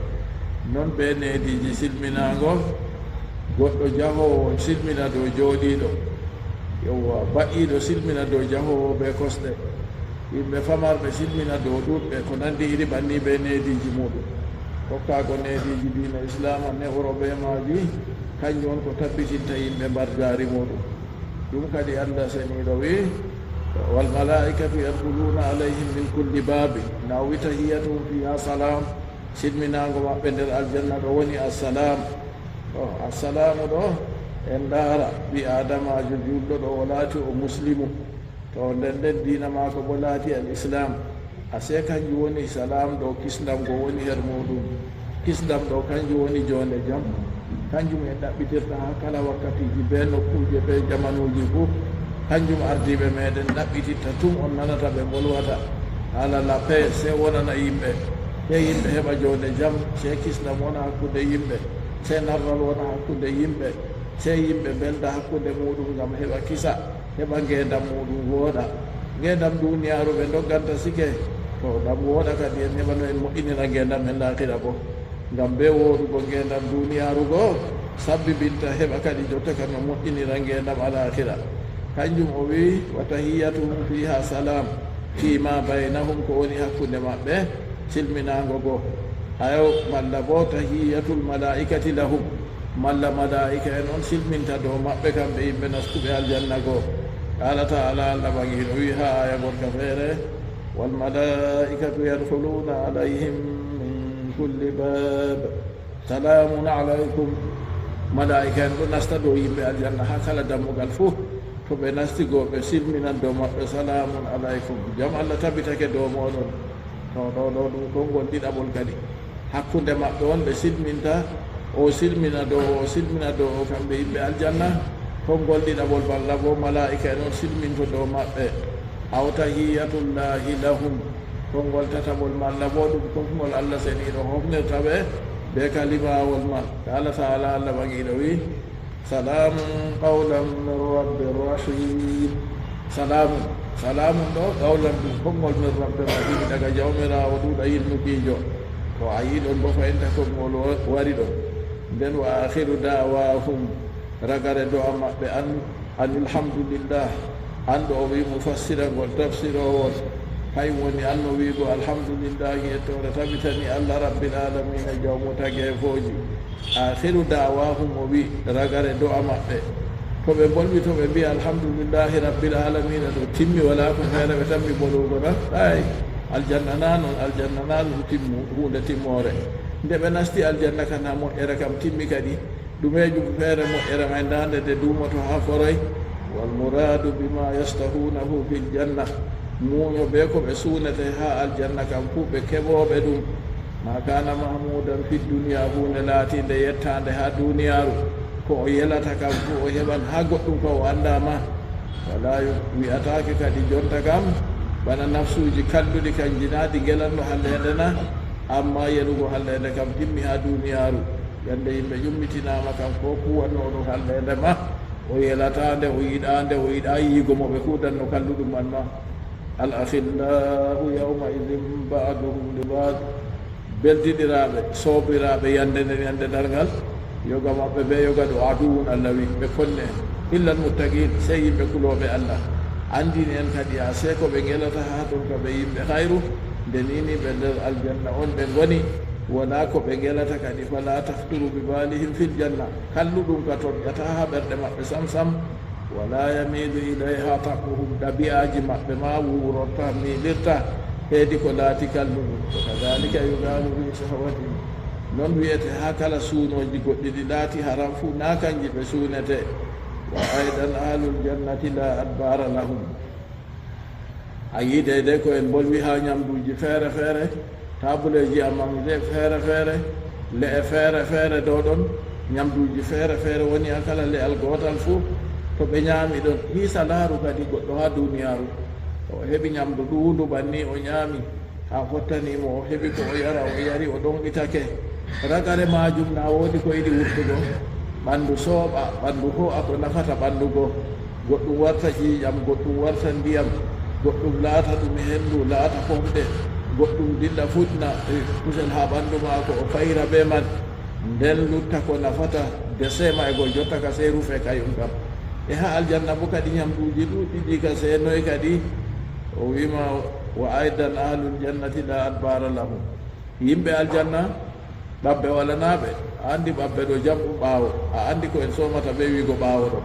non ɓe nediji silminago goɗɗo jahowo silmina dow jooɗiɗo yowwa baɗɗiɗo silmina dow jahowo ɓe kosɗe yimɓe famarɓe silmina dow ɗuɗɓe ko nandi iri ɓanni ɓe nediji muɗum hokkago nediji dina islama nehoro ɓe maji kanjum on ko tabbitinta yimɓe mbar jaari muɗum ɗum kadi Allah seniɗo wi wal malaikatu yadkhuluna alayhim min kulli babi nawi tahiyatuhum fiha salam silminago maɓɓe nder aljanna ɗo woni assalam assalamu ɗo en ndaara ɓi adamajo julɗo ɗo o laati o muslimu to nden dina maako bo laati al islam ase kanjum woni salam ɗo kisdam go woni her muɗum kisdam ɗo kanjum woni jonde jam kanjum en ɗaɓɓitirta ha kala wakkatiji be nokkuje be jamanuji fuu kanjum ardiɓe meɗen ɗaɓɓititta tum on nanata ɓe bolwata haala la paix se wonana yimɓe se yimɓe heɓa jonde jam se kisdam wona hakkude yimɓe se narral wona hakkude yimɓe se yimɓe belda hakkude muɗum gam heɓa kisa heɓa ngendam muɗum wooɗa ngendam duniyaru ɓe dogganta sike to ɗam wooɗa kadi en heɓano en moƴƴinira ngendam en laakira bo gam be woɗugo ngendam duniyaru go sabbibinta heɓa kadi jotta kam no moƴƴinira ngendam alaakira kanjum o wi wa tahiyatuhum fiha salam fima baynahum ko woni hakkude maɓɓe silminago go ayo malla bo tahiyatul malaikati lahum malla malaika en on silminta dow maɓɓe kamɓe yimɓe nastuɓe aljanna goo قال تعالى لبغي ويها يقول كفيره والملائكة يدخلون عليهم من كل باب سلام عليكم ملائكة نستدعو الجنة هكذا دمك الفوه فبنستيقوا بسلم الدوم سلام عليكم جمع الله تبتك دومون كونغول دي أبو الكري حكو دمك دون بسلم o silmina do kam be yimɓe aljanna fof golɗiɗa bol balla bo malaika en on silminto dow maɓɓe awtahiyatullahi lahum kongol tatabol malla bo ɗum kofgol allah seniɗo hofnirta ɓe be kalimawol ma Allah taala allah ɓagiɗo wi salamun qawlan min rabbir rahim salamun ɗo qawlan ɗum kongol min rabbir rahim daga jawmirawo ɗuɗa yinnukijo to a yiɗon bo fayinta kongol wari ɗon nden wa akhiru da'wahum ragare do'a maɓɓe an alhamdulillah an ɗo o wi mufassiragol tafsirowol hay woni anno wiigo alhamdulillahi e tore tabitani allah rabbil alamina jawmo tageefoji akhiru da'wahum o wi ragare do'a maɓɓe to ɓe bolwi to ɓe mbi alhamdulillahi rabbil alamina ɗo timmi wala ko feere ɓe tammi bolugo na ay aljanna na ɗum timmu hunde timmore nde ɓe nasti aljanna kana moƴƴere kam timmi kadi ɗumejum feere moƴƴere may dande nde duumoto ha foroy wal muradu bima yastahunahu bil janna muño be ko ɓe suunete ha aljanna kam fuu ɓe keɓoɓe ɗum ma kana mahmudan fi duniya hunde laatinde yettande ha duniyaru ko o yelata kam fuu o heɓan ha goɗɗum ko o andama wala wi'atake kadi jonta kam bana nafsuji kalluɗi kanji naɗi gelanno hallede na amma yeɗugo hallede kam timmi ha duniyaru yande yimɓe ƴummitinama kam ko kuwanno ɗum hallede ma o yelatande o yiɗa yiigo mo ɓe kudanno kalluɗum man ma al akhillahu yawma idin ba'duhum li ba'd beldiɗiraɓe sobiraɓe yande nden yande dargal yoga maɓɓe ɓe yoga ɗo aduwun allah wi ɓe konne illa al muttaqin sey yimɓe kuloɓe allah andini en kadi a sey ko ɓe gelata ha ɗum ka ɓe yimɓe hayru nde nini ɓe nder aljanna on ɓe goni wona ko ɓe gelata kadi fala tafturu bi balihim fil janna kalluɗum ka toƴƴata ha ɓerɗe maɓɓe sam sam wala yamidu ilayha taquhum ɗabi'aji maɓɓe ma wurorta miɗirta heedi ko laati kalluɗum ko kadalika yugalu fi shahwatin non wiyete ha kala suunoji goɗɗi ɗi laati haram fuu na kanji ɓe suunete wa aidan ahlul jannati la adbara lahum a yiide de ko en bolwi ha ñamduji feere feere tabuleji amamde feere feere le'e feere feere dow ɗon ñamduji feere feere woni ha kala le'al gootal fuu to ɓe ñaami ɗon hiisa laaru kadi goɗɗo ha duniyaru o heɓi ñamdu ɗuundu ɓanni o ñaami ha fottanimo o heɓi ko o yara o yari o ɗonɓitake ragare majum na woodi ko yiɗi wurtugo ɓanndu sooɓa ɓanndu ho ako nafata ɓanndu go goɗɗum warta ƴiiƴam goɗɗum warta ndiyam goɗɗum laata ɗum henndu laata fomɗe goɗɗum dilla fuɗna kusel ha ɓanndu maako o fayra ɓe man nden lutta ko nafata desema e gol jotta ka sey rufe kayum kam e ha aljanna bo kadi ñamduuji ɗuuɗɗi ɗi ka seenoy kadi o wima wa aidan ahlul jannati la adbara lahum yimɓe aljanna ɓabɓe walanaɓe a andi ɓabɓe ɗo jamɗum ɓaawo a andi ko en somata ɓe wiigo ɓaawo ɗo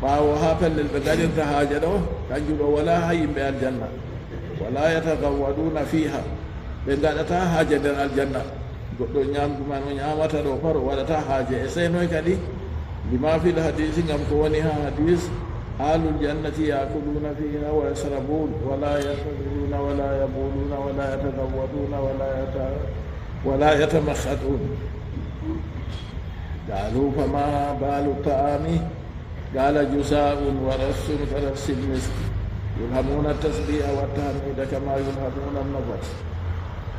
ɓaawo ha pellel ɓe gaɗirta haaje ɗo kanjum ɗo wala ha yimɓe aljanna wala yatagawwaduna fiha ɓe gaɗata haaje nder aljanna goɗɗo ñamdu man o ñamata ɗo par o waɗata haaje e seynoy kadi lima fil hadisi ngam ko woni ha hadis ahlul jannati yakuluna fiha wa yasrabun wala yataziluna wala yabuluna wala yatagawwaduna wala yatamakhatun qalu fama balu ta'ami qala jusaa'un wa rassun farassil misk yulhamuna tasbiha wa tahmida kama yulhamuna an-nabas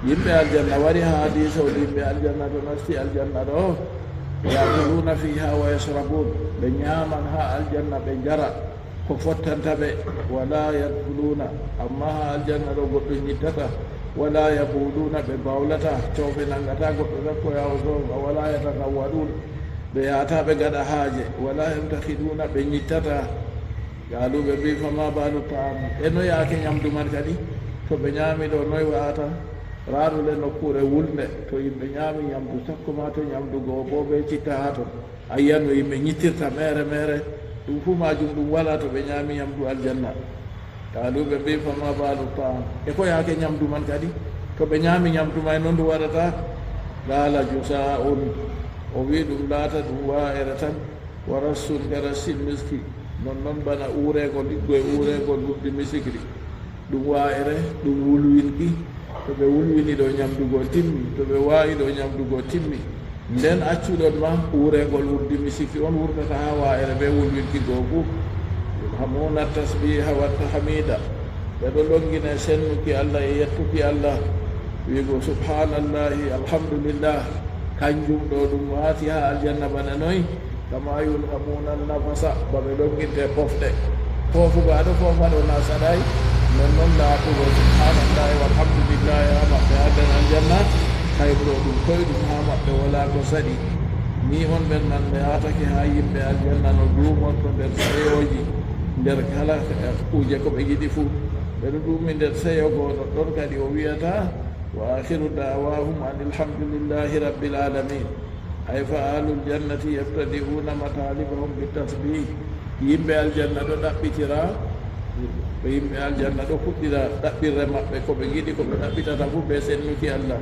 yimɓe aljanna wari ha hadis o yimɓe aljanna ɗo nasti aljanna ɗo yakuluna fiha wa yasrabun ɓe ñaman ha aljanna ɓe jara ko fottanta ɓe wala yadkuluna amma ha aljanna ɗo goɗɗo ñittata wala yabuluna ɓe bawlata coofe nangata goɗɗo zakko yawo zonga wala yatagawwadun ɓe yahata ɓe gaɗa haaje wala yamtakhiduna ɓe ñittata galuɓe mbi fama balu ta'am e no yaake ñamdu man kadi to ɓe ñaami ɗo noy wa'ata raarule nokkure wulnde to yimɓe ñaami ñamdu sakko ma to ñamdu goo bo ɓe citta ha ton a yiyano yimɓe ñittirta mere mere ɗum fu majum ɗum wala to ɓe ñaami ñamdu aljanna. Qalu ɓe mbi fama balu ta'am, e ko yaake ñamdu man kadi to ɓe ñaami ñamdu may noon ndu waɗata? Qala jusa'un, o wi ɗum laata ɗum wa'ere tan, wa rassun ka rassil miski, non bana uurego liggo e uurego luɗɗi misikri, ɗum wa'ere ɗum wulwinki. To ɓe wulwini ɗo ñamdugo timmi, to ɓe wawi ɗo ñamdugo timmi, nden accuɗon ma uurengol wurdi misiki on wurtata ha wa'ere ɓe wulwinki go fu. Yulhamuna tasbiha wa tahmida, ɓeɗo longina sennuki Allah e yettuki Allah, wigo subhanallahi alhamdulillah. Kanjum ɗo ɗum waati ha aljanna bana noyi, kama yulhamuna nafasa, baɓe longinte pofɗe. Fofugo aɗo fofaɗo na saɗay, non laatugo subhanallahi walhamdulillahi ha maɓɓe ha nder aljanna, kayɓro ɗum koyɗum ha maɓɓe wala ko saɗi. Ni on ɓen nan ɓe yatake ha yimɓe aljanna no duumonto nder seyoji, nder kala kuje ko ɓe yiɗi fuu ɓeɗo ɗumi nder seyogo ɗon kadi o wiyata wa akhiru da'wahum anilhamdulillahi rabbil alamin. Ay fa alul jannati yabtadi'una matalibahum bitasbih, yimɓe aljanna ɗo ɗaɓɓitira, yimɓe aljanna ɗo fuɗɗira ɗaɓɓirre maɓɓe ko ɓe giɗi ko ɓe ɗaɓɓitata fuu ɓe sennuki Allah.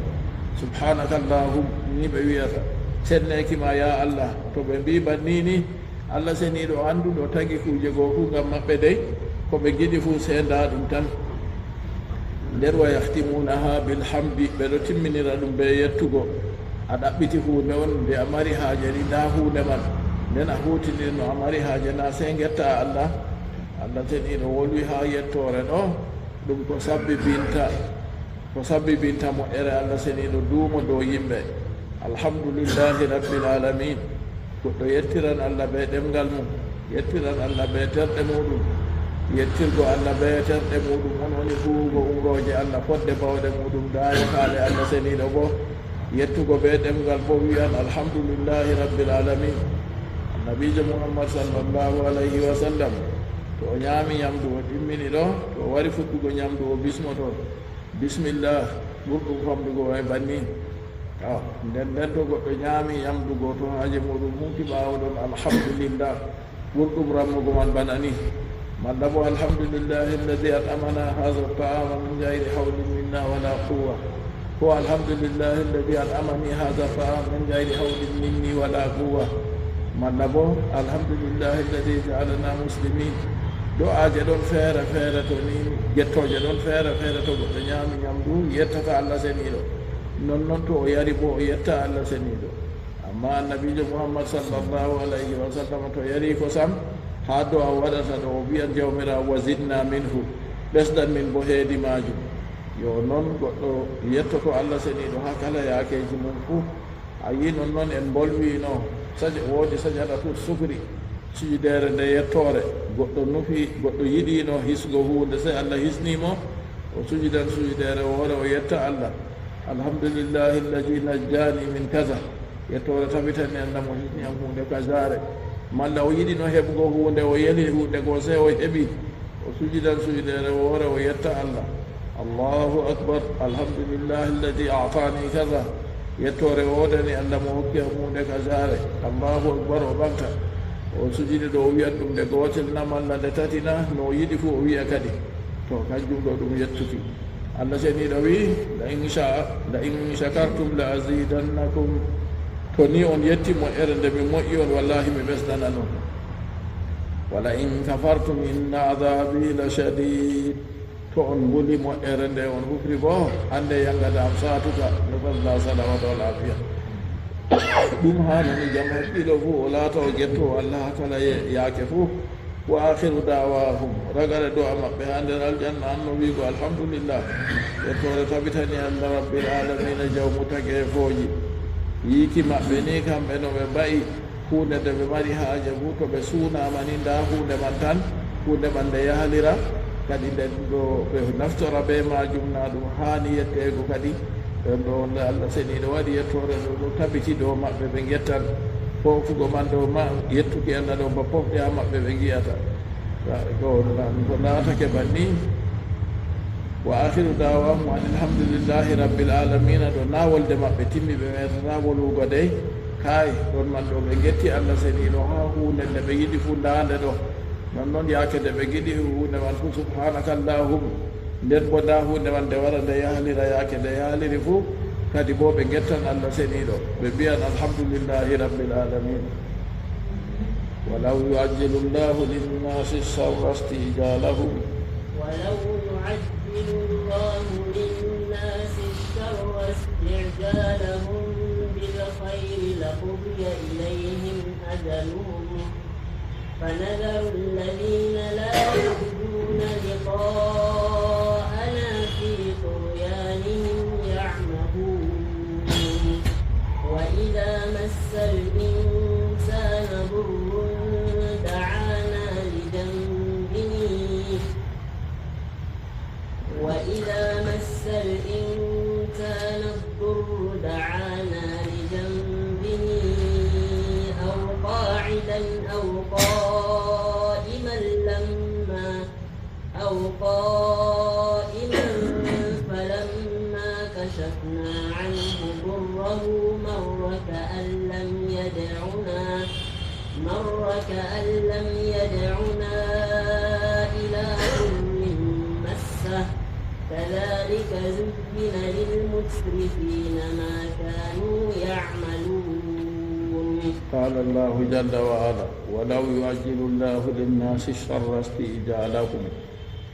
Subhanaka allahum, ni ɓe wiyata sennekima ya Allah. To ɓe mbi banni ni, Allah seniɗo anduɗo tagi kuje goo fuu ngam maɓɓe dey, ko ɓe giɗi fuu senda ɗum tan. Nder wa yahtimunaha bilhamdi, ɓeɗo timminira ɗum ɓe yettugo. A ɗaɓɓiti hunde on nde a mari haaje ni, nda hunde man nden a hutinir no a mari haaje na sey getta Allah. Allah seniɗo wolwi ha yettore ɗo ɗum ko sabbibinta moƴƴere Allah seniɗo duumo dow yimɓe. Alhamdulillahi rabbil alamin, goɗɗo yettiran Allah be ɗemgal mum, yettiran Allah be terɗe muɗum. Yettirgo Allah be terɗe muɗum on woni huugo umroje Allah fodde bawɗe muɗum dayakaale Allah seniɗo bo. Yettugo be ɗemgal bo wiyan alhamdulillahi rabbil alamin. Annabijo Muhammad sallallahu alayhi wa sallam to o ñaami ñamdu o timmini ɗo, to o wari fuɗɗugo ñamdu o bismoto bisimillah, ɓurɗum famdugo e banni. Nden to goɗɗo ñaami ñamdu go to haaje muɗum humti ɓaawo ɗon alhamdulillah, ɓurɗum rammugo man bana ni. Malla bo alhamdulillahi alladi at'amana hadha ta'ama min gayri hawlin minna wala quwwa, ko alhamdulillahi alladi at'amani hadha ta'ama min gayri hawlin minni wala quwwa. Malla bo alhamdulillahi alladi ja'alana muslimin. Do aaje ɗon feere feere to ni, gettoje ɗon feere feere to goɗɗo ñaami ñamdu yettata Allah seniɗo, non to o yari bo o yetta Allah seniɗo. Amma annabijo Muhammad sallallahu alayhi wa sallam to yari ko sam, ha do a waɗata ɗo o wiyan jawmirawo wa zidna minhu, ɓesdan min bo heedi majum. Yo noon goɗɗo yettoto Allah seniɗo ha kala yaakeji mum fuu. A yi non en bolwino woodi sajadatul sukri, sujudere nde yettore. Goɗɗo nufi, goɗɗo yiɗino hisgo hunde, sey Allah hisnimo o sujudan sujudere o wora o yetta Allah. Alhamdulillahi alladi najjani min kaza, yettore tabitani Allah mo hisni am hunde kazare. Malla o yiɗino heɓugo hunde, o yeli hunde go sey o heɓi, o sujudan sujudere o wora o yetta Allah. Allahu akbar, alhamdulillahi alladi a'tani kaza, yettore o wodani Allah mo hokki am hunde kazare. Allahu akbar, o ɓamta o sujudi ɗo o wiyan ɗum nde gotel na malla nde tati na, no o yiɗi fuu o wiya kadi. To kanjum ɗo ɗum yettuki. Allah seniɗo wi la in shakartum la azidannakum, to ni on yetti moƴƴere nde mi moƴƴi on, wallahi mi ɓesdana non. Wala in kafartum inna adabi la shadid, to on nguli moƴƴere nde on hufri bo hande yangada am satuka, nufallah salawatu wal afiya. ɗum hanani jam heɓɓiɗo fuu o laata o getto Allah kala yaake fuu. Wa akhiru da'wahum, ragare do maɓɓe ha nder aljanna anno wigo alhamdulillah, yettore tabitani Allah rabbil alamin, jawmu tagefoji. Yiiki maɓɓe ni kamɓe no ɓe mba'i hunde nde ɓe mari haaje fuu, to ɓe suunama ni nda hunde man tan, hunde man nde yahalira kadi nden ɗo ɓe naftora be majum, na ɗum haani yettego kadi. Ɗon ɗo nde Allah seniɗo waɗi yettore ɗo tabiti dow maɓɓe, ɓe gettan fofugo man ɗo ma yettuki Allah ɗo ba pofɗe ha maɓɓe ɓe giyata. Ko laatake banni. Wa akhiru da'wahum alhamdulillahi rabbil alamin, ɗo na wolde maɓɓe timmi, ɓe metata wolugo dey. kay ɗon man ɗo ɓe getti Allah seniɗo ha hunde nde ɓe yiɗi fu dande ɗo non noon yaake nde ɓe giɗi hunde man fu subhanaka allahum nden bo nda hunde man nde wara nde yahlira yaake nde yahliri fu kadi bo ɓe gettan Allah seniɗo ɓe mbiyan alhamdulillahi rabbil alamin ولو يعجل الله للناس الشر استعجالهم ولو يعجل الله للناس الشر استعجالهم بالخير لقضي إليهم أجلهم فنذر الذين لا يرجون لقاءنا في طغيانهم يعمهون وإذا مس الإنسان ضر دعانا لجنبه وإذا مس الإنسان الضر دعانا لجنبه أو قاعدا أو قائما فلما كشفنا عنه ضره مر كأن لم يدعنا إلى ضر مسه كذلك زين للمسرفين ما كانوا يعملون. قال الله جل وعلا ولو يعجل الله للناس الشر استئجالهم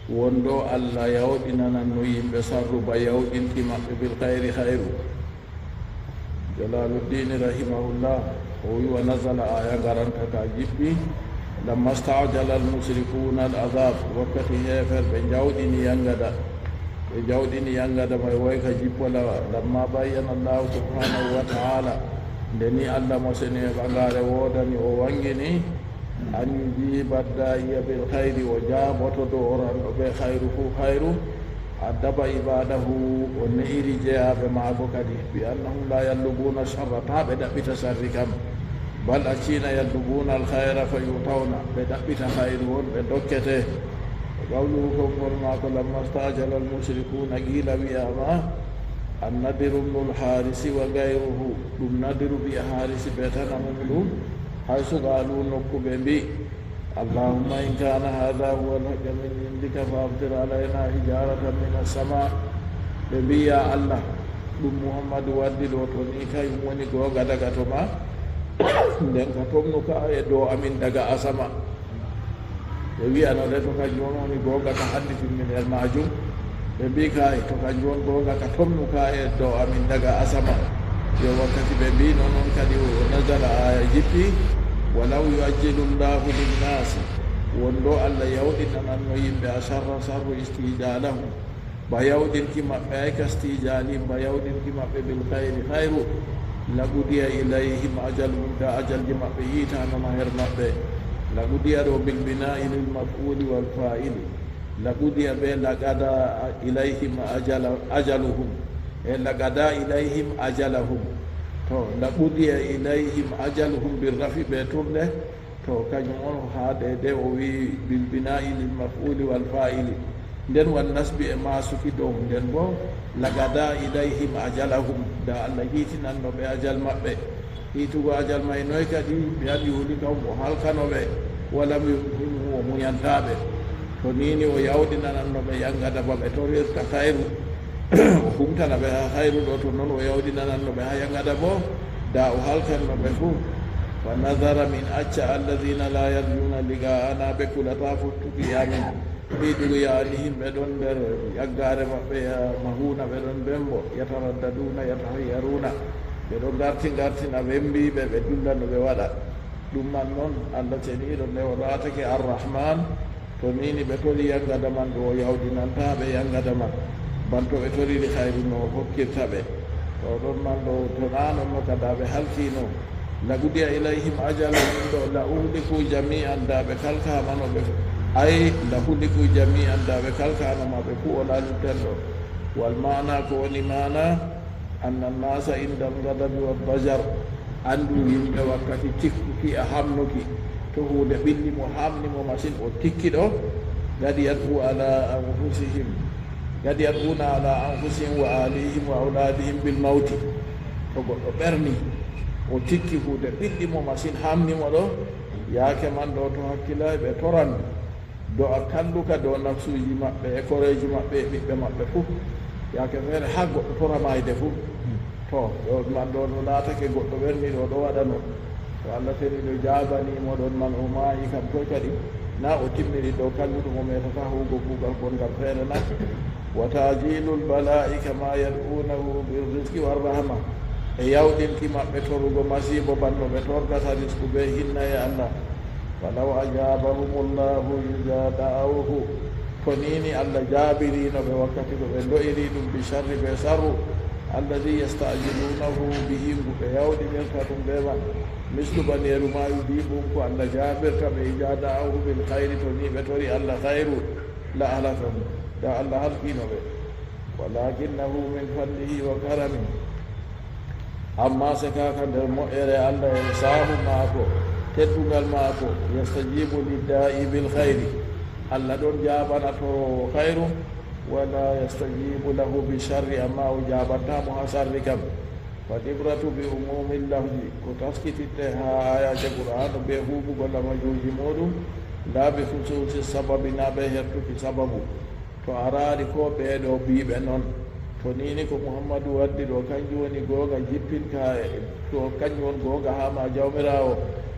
wondo Allah yawɗinana no yimɓe sarruba yawɗinti maɓɓe bil khayri khayru. Jalaluddin rahimahullah o wi wa nazala aya garanta ka jibbi lamma staajala al mushrikuna al azab wakkati heferɓe jawɗini yangada may way ka jippola lamma bayyana Allah subhanahu wa ta'ala ndeni Allah mo seni ɓagare wodani o wangini an yujiba da'iya bil khayri o jaaboto do oranɗo ɓe khayru fu khayru addaba ibadahu o nehiri jeyaɓe maako kadi bi annahum la yallubuna sharra ta ɓe ɗaɓɓita sarri kam bal accina yallubuna al khayra fa yutawna ɓe ɗaɓɓita khayru on ɓe dokkete qawluhu konngol maako lamma stajala al mushrikuna qila wiyama annadiru bnul harisi wa gayruhu ɗum nadiru ɓiya harisi ɓe tanamum ɗum hayso qaalu nokkuɓe mbi allahumma in kana hada huwa alhaqa min indika faabtir alayna hijaratan min assama ɓe mbi ya Allah ɗum muhammadu waddi ɗo to ni kayum woni gonga daga to ma nden ka tomnu ka e dow amin daga asama ɓe wiyanode to kanjum on woni gonga ka hanndi timminel majum ɓe mbi kay to kanjum on gonga ka tomnu ka e dow amin daga asama yo wakkati ɓe mbi noon on kadi o nazala aya jippi walaw yuajjilu llahu linnasi wondo Allah yawɗinananno yimɓe a sarra sarru istijalahum ba yawɗinki maɓɓe ay ka stijalim ba yawɗinki maɓɓe bil khayri khayru lagudiya ilayhim ajalum da ajalji maɓɓe yitanoma her maɓɓe lagudiya ɗo bil bina'i lil maf'uli wal fa'ili lagudiya ɓe lagada ilayhim ajaluhum e lagada ilayhim ajalahum to laɓudiya ilayhim ajaluhum birrafi ɓe turde to kañum on haade de o wi bilbina'i lil maf'uli wal fa'ili nden wan nasbi e masuki dow nden bo lagada ilayhim ajalahum da Allah hitinanno ɓe ajal maɓɓe hitugo ajal may noy kadi mbiyan yuhuli kam o halkanoɓe walam yumhimu o muyantaɓe to nini o yawɗinananno ɓe yangada ba ɓe torirta khayru o humtana ɓe ha hayru ɗo to noon o yawɗinananno ɓe ha yangada bo da o halkanno ɓe fuu wa nadara min acca alladina la yarjuna liga'ana ɓe kulata fottuki yamin ɓiɗugo yaani himɓe ɗon nder yaggare maɓɓe mahuna ɓe ɗon bembo yataraddaduna yatahayyaruna ɓe ɗo gartina wembiɓe ɓe dullano ɓe waɗa ɗum man noon Allah ceniɗo nde o ratake arrahman to nini ɓe tori yangada man ɗo o yawɗinantaɓe yangada man banto ɓe toriri hayru no hokkirta ɓe to ɗon man ɗo to nanon no kada ɓe halkino lagudiya ilayhim ajala min ɗo la uhliku jami'an da ɓe kalkamano ɓe ay la huliku jami'an da ɓe kalkanoma ɓe fu o laluten ɗo wal mana ko woni mana anna nnasa inda algadabi walbajar andu yimɓe wakkati tikkuki a hamnuki to hunde ɓilli mo hamnimo machine o tikki ɗo gadi yad'u ala anfusihim gadi yad'una ala anfusihim wa alihim wa auladihim bil mawti to goɗɗo ɓerni o tikki huude ɓiɗɗimo machine hamnimo ɗo yaake man ɗo to hakkillahi ɓe toran do a kalluka dow nafsuji maɓɓe e koreji maɓɓe e ɓiɓɓe maɓɓe fof yaake feere ha goɗɗo toramayde fof to ɗo man ɗo no laatake goɗɗo ɓerniɗo ɗo waɗa non to allah teni ɗo jabanimo ɗon man o maayi kam toy kadi na o timmiri ɗo kalluɗo mo metata huugo kuugal gongal feere na wa tajilul bala'i kama yad'unahu birrizqi warrahma e yawɗinki maɓɓe torugo masibo banno ɓe torgata risku ɓe hinna e allah walaw ajabahumullahu ida da'awhu to nini allah jaabirino ɓe wakkati ɗo ɓe do'iri ɗum bi sharri ɓe sarru alladi yastajilunahu bihi ngu ɓe yawɗinirta ɗum ɓe man mislu baneru ma yudibum ko allah jaabirta ɓe ida da'awhu bil hayri to ni ɓe tori allah hayru la halakahum da allah halkino ɓe walakinahu min fadlihi wa karami amma se kaka nder moƴƴere allah e saabu maako teddugal maako yastajibu lidda'i bil hayri allah ɗon jaɓana to hayru wala yastajibu lahu bi sharri amma o jaɓantamo ha sarri kam falibratu bi umumi lafdi ko taskititte ha ayaje qur'anu ɓe huɓugol lamajuji muɗum la bi hususi sababi na ɓe hertuki sababu to arari ko ɓeɗo biɓe noon to nini ko muhammadu waddi ɗo kanjum woni gonga jippinka to kanjum won gonga hama jawmirawo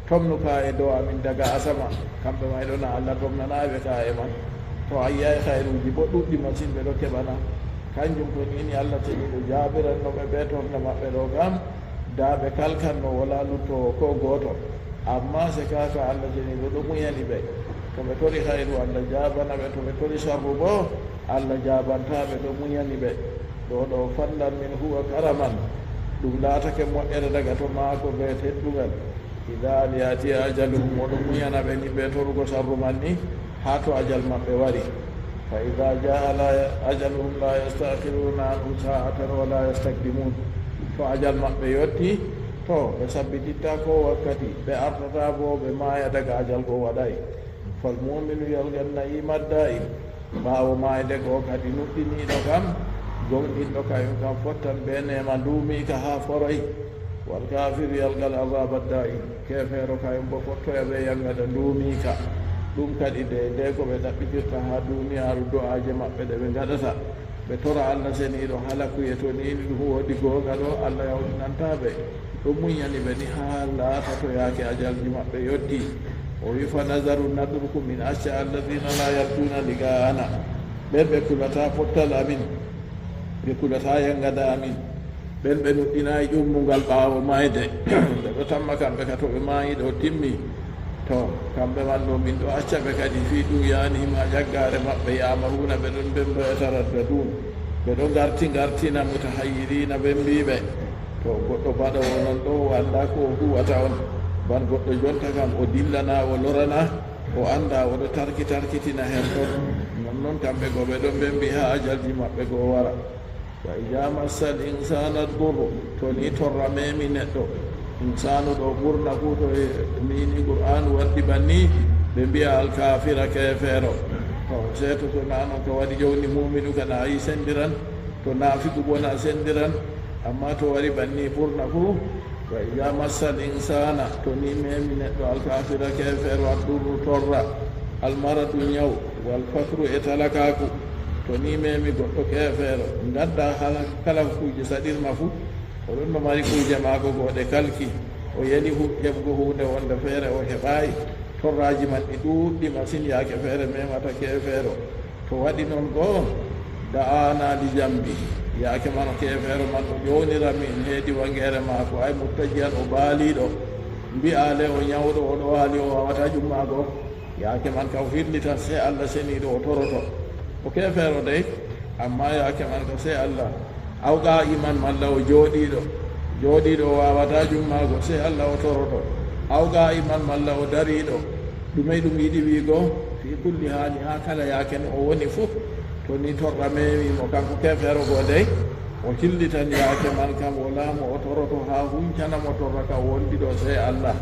tomnuka e dow amin daga asama kamɓe mayɗona allah tomnanaɓe ka e man to ayyay hayruji bo ɗuɗɗi machine ɓe ɗo keɓana kanjum to nini allah tegiɗo jaɓirannoɓe ɓe torna maɓɓe ɗo kam da ɓe kalkanno wala lutto ko goto amma se kaka allah teniɗo ɗo muyani ɓe to ɓe tori hayru allah jaɓana ɓe to ɓe tori sharru bo allah jaɓantaɓe ɗo muyani ɓe ɗo ɗo fallan min huwa karaman ɗum laatake moƴƴere daga to maako ɓe teddugal ida aliyati ajaluhum oɗo muyana ɓe ni ɓe torugo sarru man ni ha to ajal maɓɓe wari fa ida jaa ajaluhum la yastakhiruna anhu sa'atan wala yastakdimun to ajal maɓɓe yetti to ɓe sabbititta ko wakkati ɓe artata bo ɓe maaya daga ajal go waɗay fal muminu yalgan na'imat da'im ɓaawo maayde go kadi nuɗɗiniɗo kam gonɗinɗo kayum kam fottan ɓe nema nduumika ha foroy wal kafiru yalgal azaba da'im kefeero kayum bo fottoya ɓe yalgada nduumika ɗum kadi de ko ɓe ɗaɓɓitirta ha duniyaru do'aje maɓɓe ɗe ɓe gaɗata ɓe tora allah seniɗo halakuye to nini ɗum woɗi gonga ɗo allah yawɗinantaɓe ɗum muñani ɓe ni ha laata to yaake ajalji maɓɓe yetti o wi fa nazaru nadruku min acca alladina la yarjuna liga'ana ɓen ɓe kulata pottal amin ɓe kulata yangada amin ɓen ɓe nuɗɗinayi ƴummugal ɓaawo mayde ɓe ɗo tamma kamɓe ka to ɓe maayi ɗo timmi to kamɓe man ɗo min ɗo acca ɓe kadi fi ɗum yanima jaggare maɓɓe yamaruna ɓe ɗon ɓen ɓe taradda ɗum ɓe ɗo gartina mutahayyirina ɓen mbiɓe to goɗɗo baɗowo non ɗo anda ko huwata on ban goɗɗo jonta kam o dillana o lorana o anda oɗo tarkitina hen ton nonnoon kamɓe go ɓe ɗon ɓen mbi ha ajalji maɓɓe go wara wa ida massa l insana durru to ni torra memi neɗɗo insanu ɗo ɓurna fu to nini qur'anu waddi banni ɓe mbiya alkafira kefeero to seeto to nanon to waɗi jowni muminu kana yi sendiran to naafigu bona sendiran amma to wari banni ɓurna fu wa ida massa l insana to ni memi neɗɗo alkafira kefeero addurru torra almaradu ñaw wal fakru e talakaku to ni memi goɗɗo kefeero gadda kala kuuje saɗirma fu oɗon no mari kuuje maako goɗe kalki o yani heɓgo hunde wonde feere o heɓayi torraji man ɗi ɗuɗɗi machine yaake feere memata kefeero to waɗi noon goo da'anali jambi yaake man kefeero man o ƴownira min heedi wangere maako ay muttajiyan o baaliɗo mbiyale o ñawɗo oɗo waali o wawata ƴummaago yaake man kam hirlitan se allah seniɗo o toroto o kefeero dey amma yaake man ka se allah awga iman malla o jooɗiɗo o wawata jummaago se allah o toroto awga iman malla o dariɗo ɗume ɗum yiɗi wiigo fi kulli haali ha kala yaake no o woni fof to ni torra mewimo kanko kefeero go dey o hillitan yaake man kam o laamu o toroto ha huncanamo torra ka wondiɗo se allah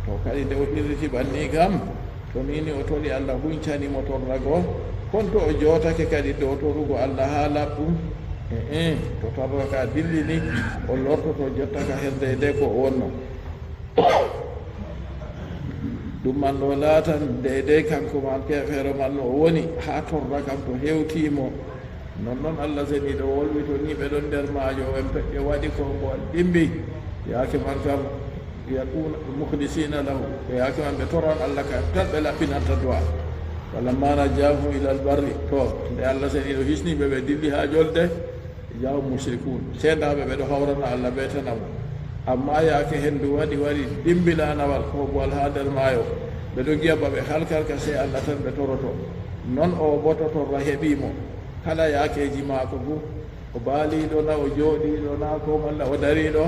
to kadi nde o hirriti ɓanni kam to nini o tori allah huncanimo torra go konto o jootake kadi dow torugo allah ha laɓɗum to torra ka dillini o lortoto jottaka herde de ko wonno ɗum man ɗo laatan deydey kanko man kefeero man no o woni haa torra kam to heewtiimo non noon Allah seniiɗo wolwi to ni ɓe ɗon nder maajo en peƴƴe waɗi ko mboal ɗimbi yaake man kam yakuna mukhlisina lahu ɓe yaake man ɓe toran Allah ka tan ɓe laɓɓinanta du'a walamma najjahum ila albarri to nde Allah seniiɗo hisniɓe ɓe dilli haa jolde jahum mushrikun seendaɓe ɓe ɗo hawrana Allah ɓeetanamo amma yaake henndu waɗi wari dimbilanawal ko boal haa nder maayo ɓe ɗo giya ba ɓe halkalka sey Allah tan ɓe toroto non o bo to torra heɓiimo kala yaakeji maako fuu o baaliiɗo na o jooɗiiɗo na ko malla o dariiɗo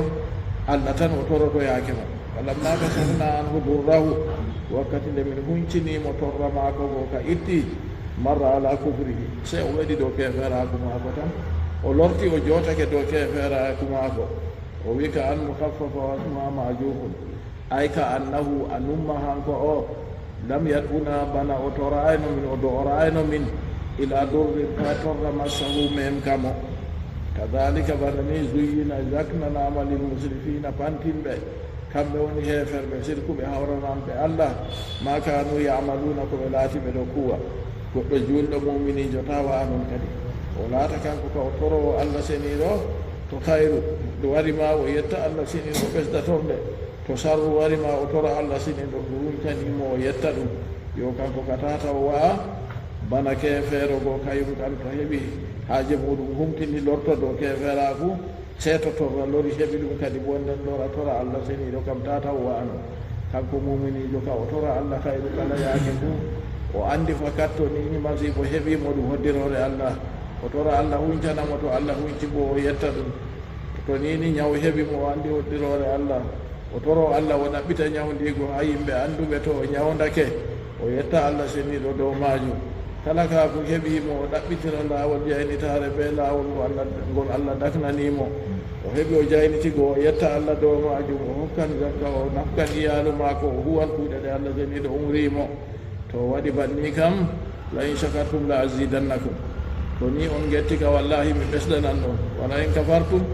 Allah tan o toroto yaake ma walamma kasafna anhu durrahu wakkati nde min hunciniimo torra maako go ka itti marra ala kufrihi sey o waɗi dow keferaaku maako tan o lorti o jootake dow keferaaku maako o wi ka an mukhaffafa wasma majufun ay ka annahu anumma hanko o lam yad'una bana o torayno min o do'orayno min ila durri ka torra massahu mem kamo kadhalika banani zuyyina zaknanama lil musrifina pantinɓe kamɓe woni heferɓe sirkuɓe hawrananɓe Allah ma kanu yamaluna ko ɓe laati ɓe ɗo kuwa goɗɗo julɗo muminijo tawa non kadi o laata kanko ka o torowo Allah seniɗo to hayru ɗo warima o yetta Allah seniɗo ɓesdatorde to sarru warima o tora Allah seniɗo ko wumtanimo o yetta ɗum yo kanko ka tata o wa'a bana kefeero go kayum kam to heɓi haaje muɗum humtini lorto dow keferaku seeto torra lori heɓi ɗum kadi bonden lora tora Allah seniɗo kam tata o wa'ano kanko muminijo ka o tora Allah hayru kala yaake fuu o andi fakat to nini masibo heɓimo ɗum hoddirore Allah o tora Allah huncanamo to Allah hunci bo o yetta ɗum to nini ñaw heɓimo o andi hoddirore Allah o toro Allah o ɗaɓɓita ñawdigo ha yimɓe anduɓe to o ñawdake o yetta Allah seniɗo dow majum kala ka ko heɓimo o ɗaɓɓitino laawol jaynitare be laawol ngol Allah daknanimo o heɓi o jaynitigo o yetta Allah dow majum o hokkan zakka o nafkan iyalu mako o huwan kuuɗe ɗe Allah seniɗo umrimo to waɗi banni kam la in shakartum la azidannakum to ni on gettika wallahi mi ɓesdanan ɗon wona in kafartum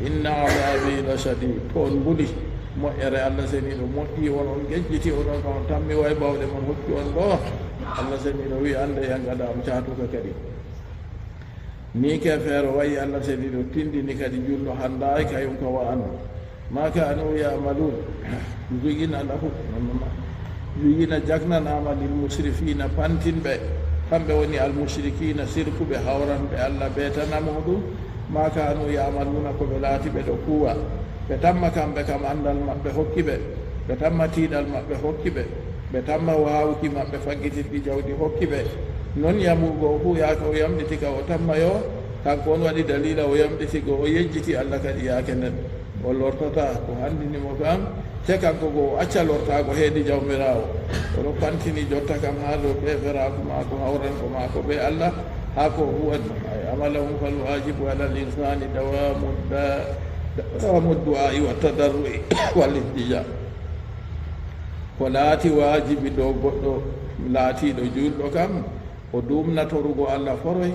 inna adabi la shadid to on mbuli moƴƴere Allah seniɗo moƴƴi on on gejjiti oɗon kam on tammi way bawɗe mon hokki on ɗo Allah seniɗo wi ande yan gaɗa am catuka kadi ni kefeero wayi Allah seniɗo tindini kadi julɗo handay kayum ka wa'ano ma kanu yamalun zuyina lahu zuyina jagnanama lil musrifina pantinɓe kamɓe woni almushrikina sirkuɓe hawranɓe Allah ɓeetanamo ɗum ma kanu yamaluna ko ɓe laati ɓe ɗo kuwa ɓe tamma kamɓe kam andal maɓɓe hokki ɓe ɓe tamma tiiɗal maɓɓe hokki ɓe ɓe tamma wawuki maɓɓe faggitirɗi jawdi hokki ɓe non yamugo fuu yaake o yamɗiti ka o tamma yo kanko on waɗi dalila o yamɗiti go o yejjiti Allah kadi yaake nden o lortota ko handinimo kam te kanko go o acca lortago heedi jawmirawo oɗo pantini jotta kam ha dow ɓeferaku mako hawranko mako ɓe Allah ha ko huwan ay amalahum fal wajibu ala l insani dawamu du'ai wa tadarrui wal iltija ko laati waajibi ɗo goɗɗo laatiiɗo julɗo kam o dumnatorugo Allah foroy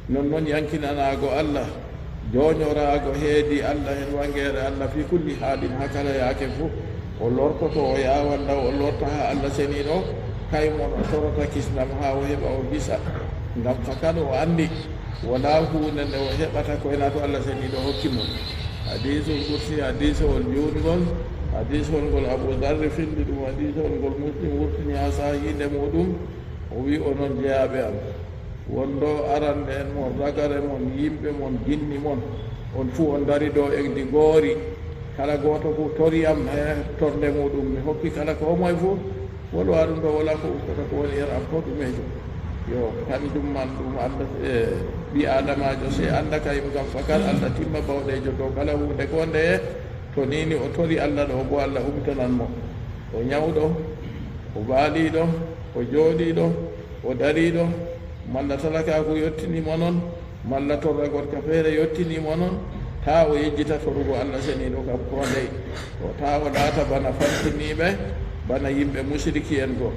non noon yankinanaago Allah jooñoraago heedi Allah hen wangeere Allah fi kulli haalin ha kala yaake fof o lortoto o yawanda o lorta ha Allah seniiɗo kaymon o torota kisnam ha o heɓa o bisa ngam fakat o anndi wona huunde nde o heɓata koyna to Allah seniiɗo hokki mum hadisul kursi hadisowol juutgol hadisol ngol Abu Darre filli ɗum hadisol ngol Muslim wurtini ha sahinde muɗum o wi onon jeyaɓe am wonɗo arande en mon ragare mon yimɓe mon jinni mon on fuu on dari ɗo e ndi goori kala gooto fof toriyam he torde muɗum mi hokki kala ko moye fof wolwa ɗum ɗo wala ko ustata ko woni am fof ɗumejo yo kanjum man ɗum Allah ɓi adamajo se anda kayum kam fakat Allah timma bawɗejo dow kala hunde ko nde to nini o tori Allah ɗo bo Allah humtananmo o ñawɗo o baaliɗo o jooɗiɗo o dariɗo malla talakaku yettinimo noon malla torra gotka feere yettinimo noon ta o yejjita torugo Allah seniɗo kam ko ndey o ta o laata bana fantiniɓe bana yimɓe musriki en go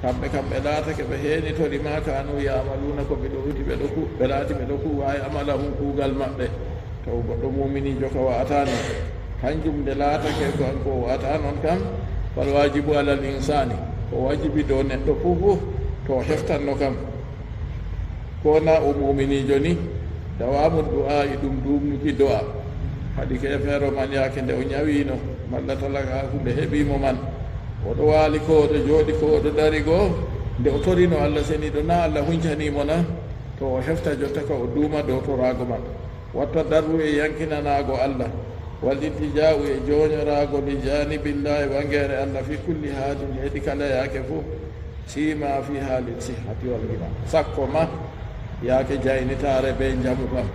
kamɓe kam ɓe laatake ɓe heenitori ma kanu yamaluna ko ɓe ɗo wuti ɓe laati ɓe ɗo kuwawi amala hum kuugal maɓɓe taw goɗɗo muminijo ka wa'atani kanjum nde laatake kanko o wa'ata noon kam fal wajibu alal insani ko wajibi dow neɗɗo fof to heftanno kam kona o muminijo ni dawamu du'a e ɗum dumnuki do'a haɗi ke feero man yaake nde o ñawino malla talaka hunde heɓimo man oɗo waali ko oɗo jooɗi ko oɗo dari goo nde o torino Allah seniɗo na Allah huñcanimo na to o hefta jotta ka o duuma dow torago man watta darru e yankinanago Allah wal iltija'u e joñorago li janibillahi wangere Allah fi kulli haalin heedi kala yaake fof sima fi haalin sihhati wal ghina sakko ma yaake jaynitare be jamu kam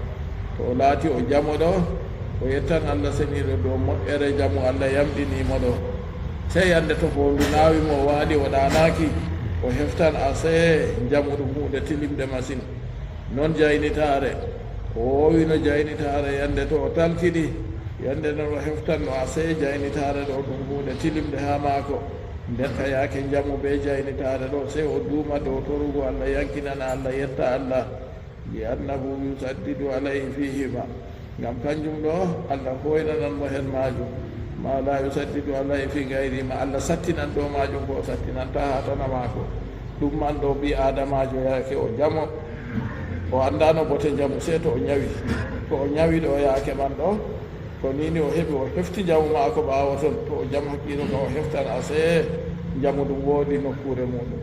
to o laati o jamo ɗo o yettan Allah seniɗo dow moƴƴere jamu Allah yamɗinimo ɗo sey yande to fondu nawimo o waaɗi o ɗanaki o heftan ase jamu ɗum hunde tilimde machine noon jaynitare o wowino jaynitare yande to o talkiɗi yande noon o heftanno ase jaynitare ɗo ɗum hunde tilimde ha maako nden ka yaake jamu be jaynitare ɗo sey o duuma dow torugo Allah yankinana Allah yetta Allah li annahu yusaddidu alayhi fihima ngam kanjum ɗo Allah hoynananmo hen majum ma la yusaddidu alayhi fi gayrima Allah sattinan ɗo majum ko o sattinanta ha tana maako ɗum man ɗo ɓi adamajo yaake o jamo o andano bote jamu sey to o ñawi ko o ñawi ɗo yaake man ɗo ko nini o heɓi o hefti jamu maako ɓaawo ton to o jam hakkilo ka o heftan ase jamu ɗum woodi nokkure muɗum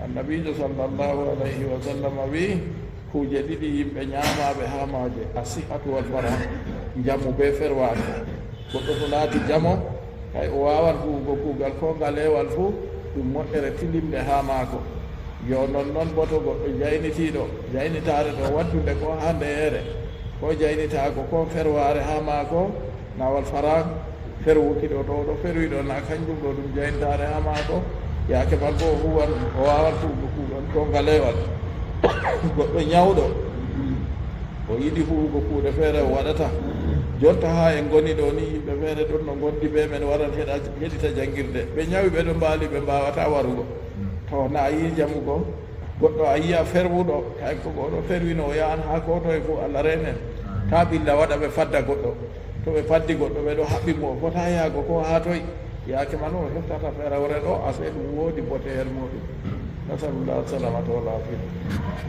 annabijo sallllahu alayhi wa sallam wi kuuje ɗiɗi yimɓe ñaamaɓe ha maaje a sihatu wal fara jamu be ferwaake goɗɗo to laati jamo kay o wawan huugo kuugal ko ngalewal fo ɗum moƴƴere tilimde ha maako yo noon boto goɗɗo jaynitiɗo jaynitare ɗo waddude ko ha ndeere ko jaynitago ko ferware ha maako nawal fara ferwukiɗo ɗo ɗo ferwiɗo na kanjum ɗo ɗum jaynitare ha maako yaake man bo huwan o wawan huugo kuugal ko ngalewal goɗɗo ñawɗo o yiɗi huugo kuuɗe feere o waɗata jonta ha en goni ɗo ni yimɓe feere ɗon no gondi ɓe men waran heɗita janngirde ɓe ñawi ɓe ɗo mbaali ɓe mbawata warugo taw na a yi jamugo goɗɗo a yiya ferwuɗo kay ko goɗo ferwino o yahan ha kotoye fof Allah renen ta ɓilla waɗa ɓe fadda goɗɗo to ɓe faddi goɗɗo ɓe ɗo haɓɓimo o fota yaago ko ha toye yaake man o heftata ferawre ɗo ase ɗum woodi bote her muɗum nasalullah salamata wal afia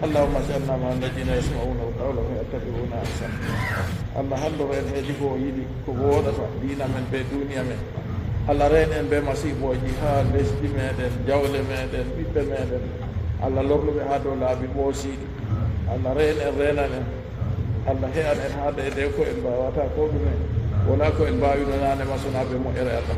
allahumma jalna ma alladina yasmauna alqawla fa yattabiuna ahsan Allah halloro en heedi ko o yiɗi ko woɗata dina men be duniya men Allah reen en be masiboji ha lesdi meɗen jawle meɗen ɓiɓɓe meɗen Allah lornuɓe ha dow laabi ɓoosiɗi Allah reen en renan en Allah heyan en ha de ko en mbawata ko ɗumen wona ko en mbawino nane masonaɓe moƴƴere Allah